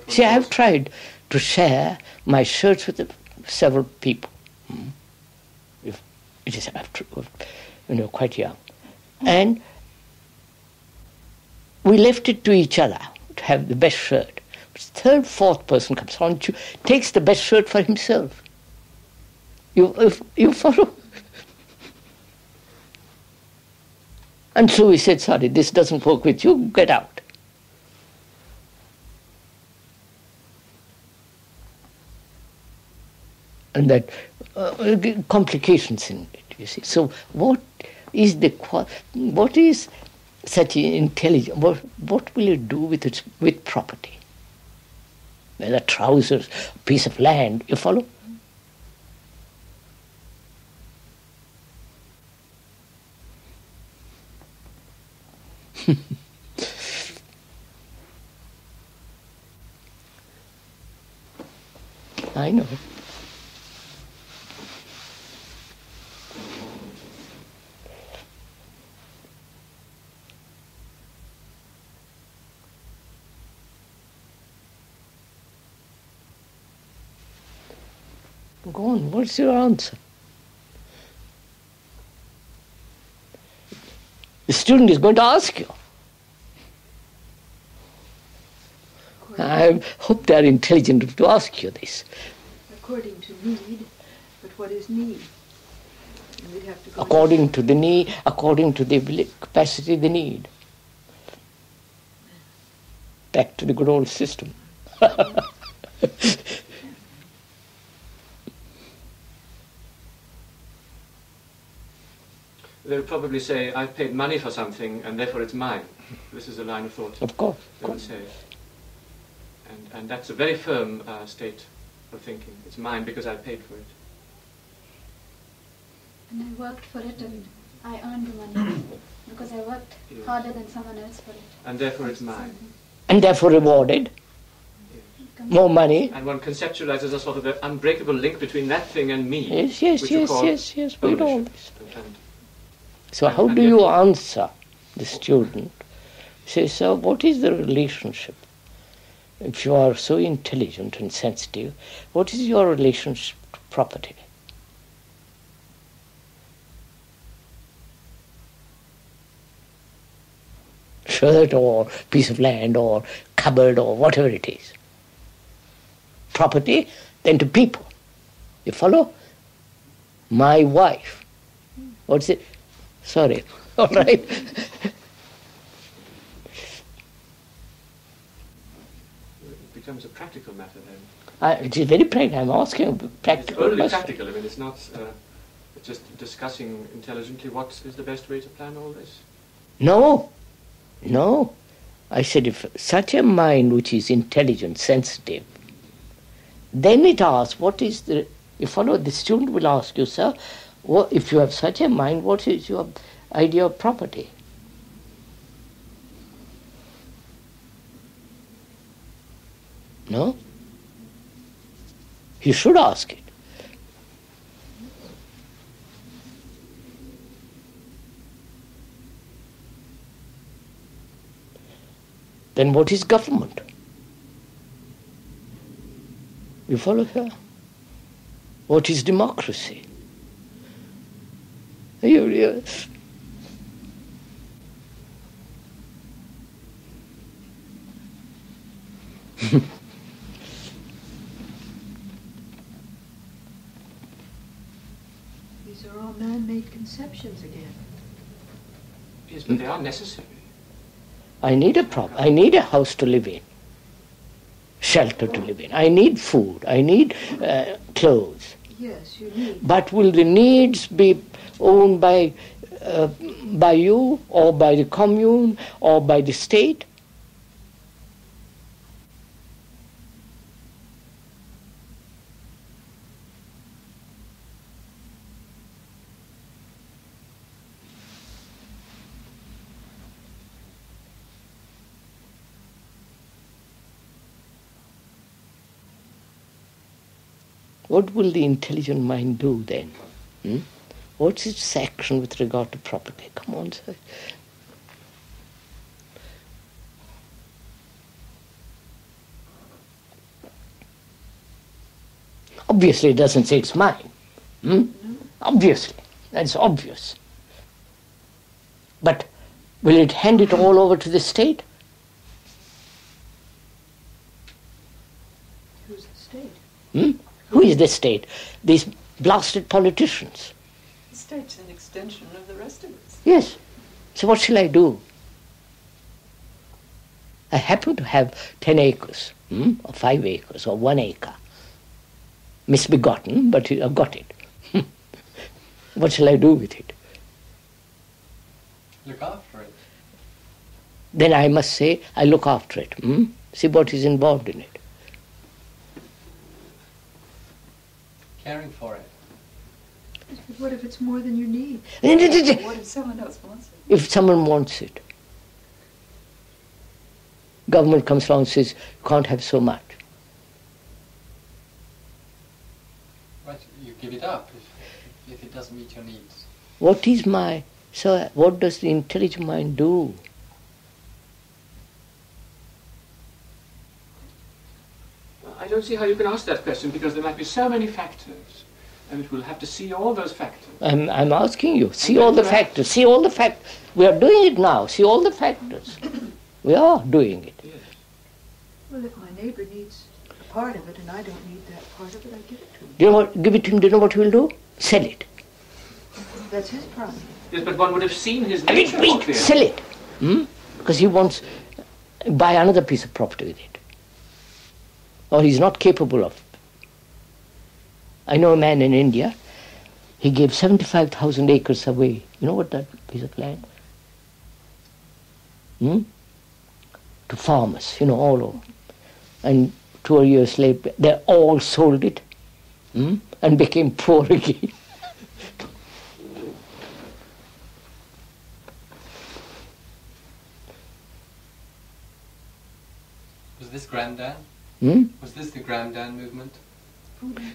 See, I have tried to share my shirts with several people. If it is after, quite young. And we left it to each other to have the best shirt. But the third, fourth person comes on, takes the best shirt for himself. You follow? And so we said, sorry, this doesn't work with you, get out. And that complications in it, you see. So what is such intelligence? What will you do with property? Whether trousers, a piece of land, you follow? I know. Go on, what's your answer? The student is going to ask you. I hope they are intelligent enough to ask you this. According to need, but what is need? And we'd have to go according to the need, according to the capacity, the need. Back to the good old system. They'll probably say, I've paid money for something and therefore it's mine. This is a line of thought. Of course. They would say. And that's a very firm state of thinking. It's mine because I paid for it. And I worked for it and I earned the money because I worked harder than someone else for it. And therefore it's mine. And therefore rewarded. More money. And one conceptualizes a sort of an unbreakable link between that thing and me. Yes, we know all this. So how do you answer the student? Say, sir, what is the relationship? If you are so intelligent and sensitive, what is your relationship to property? shirt or piece of land or cupboard or whatever it is. Property, then to people. You follow? My wife. What's it? Sorry. All right. It becomes a practical matter then. It is very practical. I'm asking practical. It's only practical. I mean, it's not just discussing intelligently what is the best way to plan all this. No. No. I said if such a mind which is intelligent, sensitive, then it asks, what is the... You follow, the student will ask you, sir, if you have such a mind, what is your idea of property? No? You should ask it. Then what is government? You follow here? What is democracy? You These are all man-made conceptions again. Yes, but they are necessary. I need a house to live in, shelter to live in. I need food. I need clothes. Yes, you need. But will the needs be owned by you or by the commune or by the state? What will the intelligent mind do then? What's its action with regard to property? Come on, sir. Obviously, it doesn't say it's mine. Obviously, that's obvious. But will it hand it all over to the state? Who's the state? Who is the state? These blasted politicians. The state's an extension of the rest of us. Yes. So what shall I do? I happen to have 10 acres, or 5 acres, or 1 acre. Misbegotten, but I've got it. What shall I do with it? Look after it. Then I must say, I look after it. See what is involved in it. Caring for it. But what if it's more than you need? What if someone else wants it? If someone wants it. Government comes along and says, you can't have so much. Right, you give it up if it doesn't meet your needs. What does the intelligent mind do? I don't see how you can ask that question because there might be so many factors, and it will have to see all those factors. I'm asking you, see all the factors, see all the factors. We are doing it now, see all the factors. We are doing it. Yes. Well, if my neighbor needs a part of it and I don't need that part of it, I give it to him. Do you know what, give it to him, do you know what he will do? Sell it. That's his problem. Yes, but one would have seen his nature more clearly. Sell it. Because he wants to buy another piece of property with it. Or he's not capable of it. I know a man in India, he gave 75,000 acres away. You know what that piece of land? To farmers, all over. And 2 years later, they all sold it and became poor again. Was this Grandan? Was this the Grandan movement?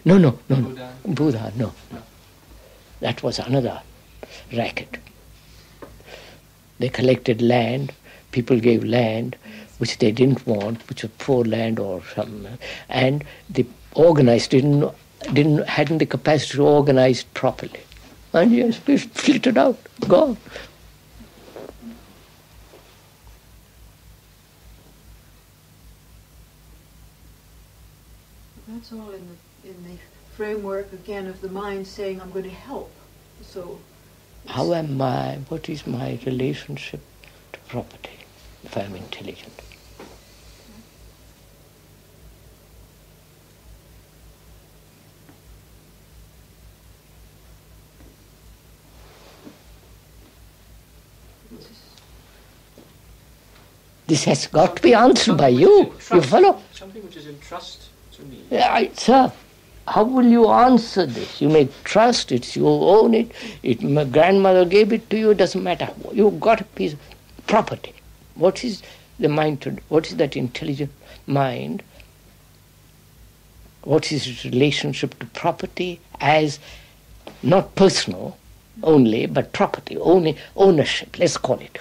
No. Buddha, no. That was another racket. They collected land, people gave land which they didn't want, which was poor land or something, and the organized hadn't the capacity to organize properly. And yes, it flitted out, gone. That's all in the framework again of the mind saying I'm going to help. So how am I? What is my relationship to property if I'm intelligent? This has got to be answered by you. You follow? Something which is in trust to me. Sir, how will you answer this? You may trust it, you own it. My grandmother gave it to you, it doesn't matter. You've got a piece of property. What is the mind? What is that intelligent mind? What is its relationship to property as not personal only, but property, only ownership, let's call it.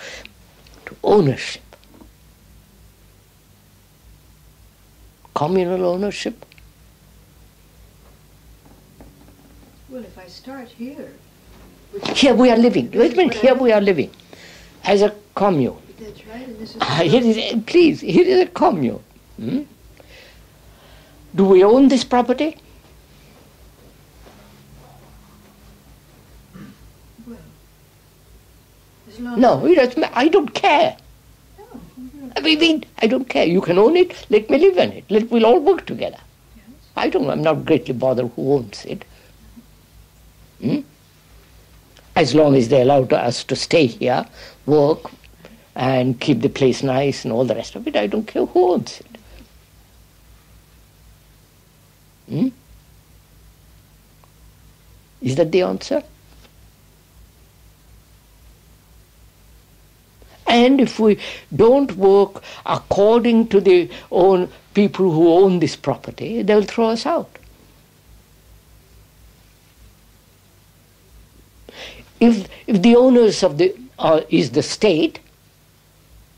To ownership. Communal ownership? well, if I start here. Here we are living. Wait a minute, here we are living as a commune. That's right, and this is Please, here is a commune. Do we own this property? Well, as long No, as I don't care. I mean, I don't care. You can own it, let me live in it. We'll all work together. Yes. I'm not greatly bothered who owns it. As long as they allow us to stay here, work, and keep the place nice and all the rest of it, I don't care who owns it. Is that the answer? And if we don't work according to the own people who own this property, they'll throw us out. If the owners of is the state,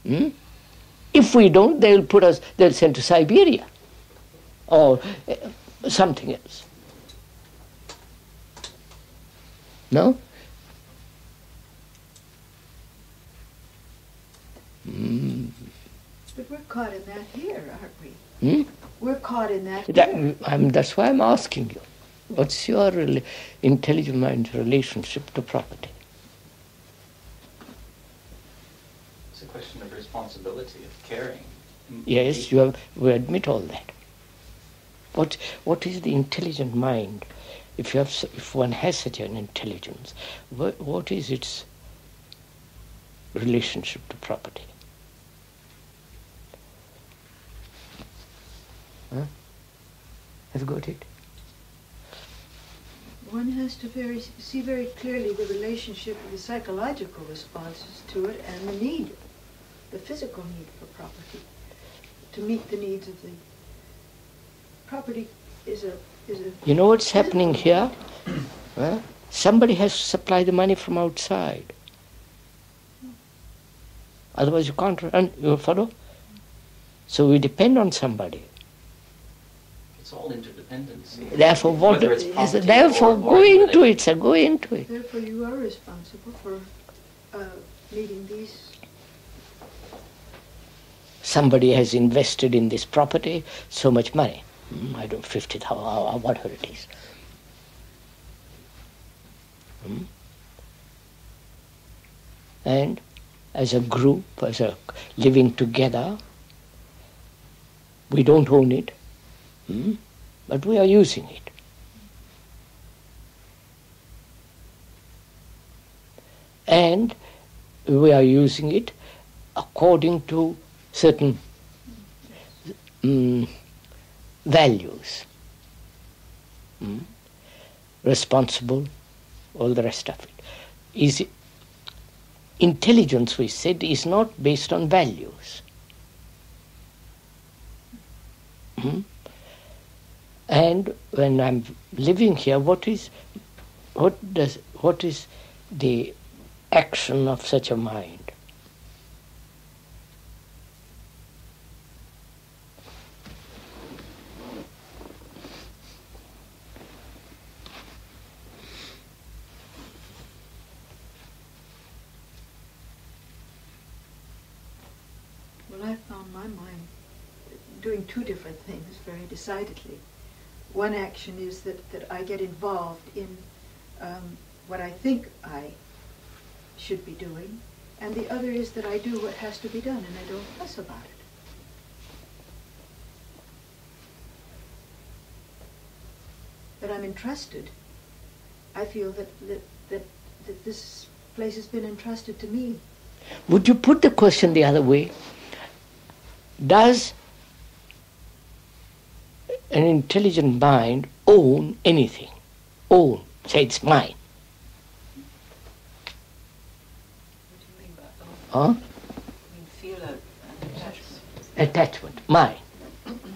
if we don't, they'll send to Siberia or something else. No? But we're caught in that here, aren't we? We're caught in that here. That's why I'm asking you. What's your intelligent mind's relationship to property? It's a question of responsibility, of caring. Yes, we admit all that. What is the intelligent mind? If one has such an intelligence, what is its relationship to property? Have you got it? One has to see very clearly the relationship of the psychological responses to it and the need, the physical need for property, to meet the needs of the property is a. You know what's happening here? Somebody has to supply the money from outside. Otherwise you can't run. You follow? So we depend on somebody. It's all interdependency. Therefore, go into it, sir. Go into it. Therefore, you are responsible for meeting these. Somebody has invested in this property so much money. I don't 50,000, whatever it is. And as a group, as a living together, we don't own it. But we are using it. And we are using it according to certain values. Responsible, all the rest of it. Intelligence, we said, is not based on values. And when I'm living here, what is the action of such a mind? Well, I found my mind doing two different things very decidedly. one action is that I get involved in what I think I should be doing, and the other is that I do what has to be done and I don't fuss about it. That I'm entrusted. I feel that this place has been entrusted to me. Would you put the question the other way? Does an intelligent mind own anything? Own. Say it's mine. Huh? Feel an attachment. Attachment. Mine.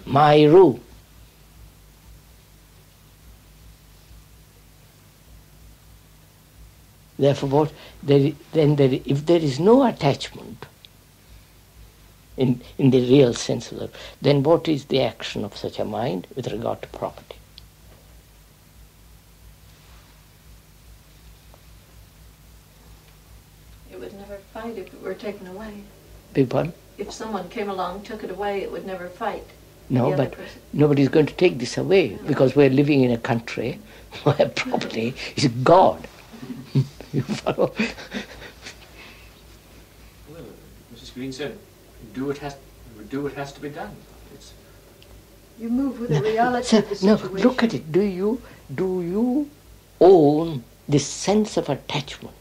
My room. Therefore, if there is no attachment in the real sense of it, then what is the action of such a mind with regard to property? It would never fight if it were taken away. Beg pardon? If someone came along, took it away, it would never fight. No, but nobody's going to take this away because we're living in a country where property is God. You follow? Well, Mrs. Green said, do what has to be done. You move with the reality of the situation. No, look at it. Do you own this sense of attachment?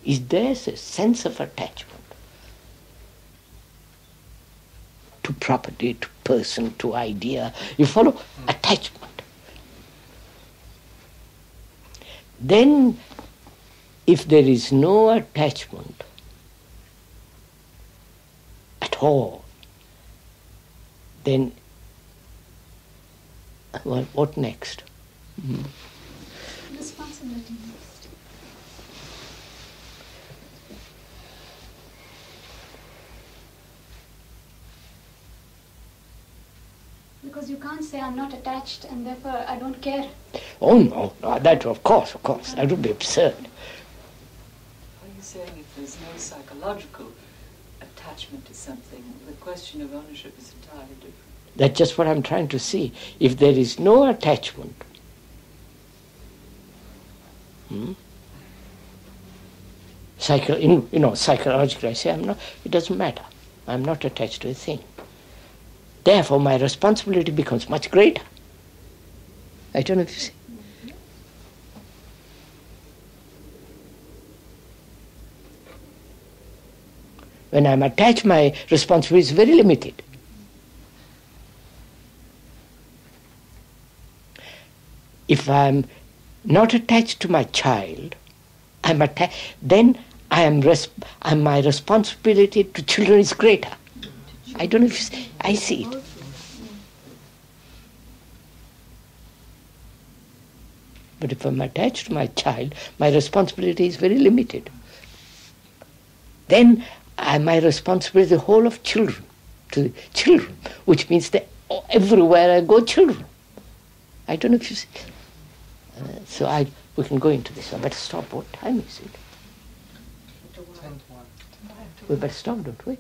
Is there a sense of attachment to property, to person, to idea? You follow? Attachment. Then, if there is no attachment at all, then what next? Responsibility next. Because you can't say I'm not attached and therefore I don't care. Oh no, that of course, that would be absurd. Are you saying if there's no psychological attachment to something, the question of ownership is entirely different? That's just what I'm trying to see. If there is no attachment, psychologically I say it doesn't matter. I'm not attached to a thing. Therefore my responsibility becomes much greater. I don't know if you see. When I'm attached, my responsibility is very limited. If I'm not attached to my child, then my responsibility to children is greater. I don't know if you see. I see it. But if I'm attached to my child, my responsibility is very limited. Then my responsibility is the whole of children, to children, which means that everywhere I go, children. I don't know if you see. We can go into this. I better stop. What time is it? 10 to 1. We better stop, don't we?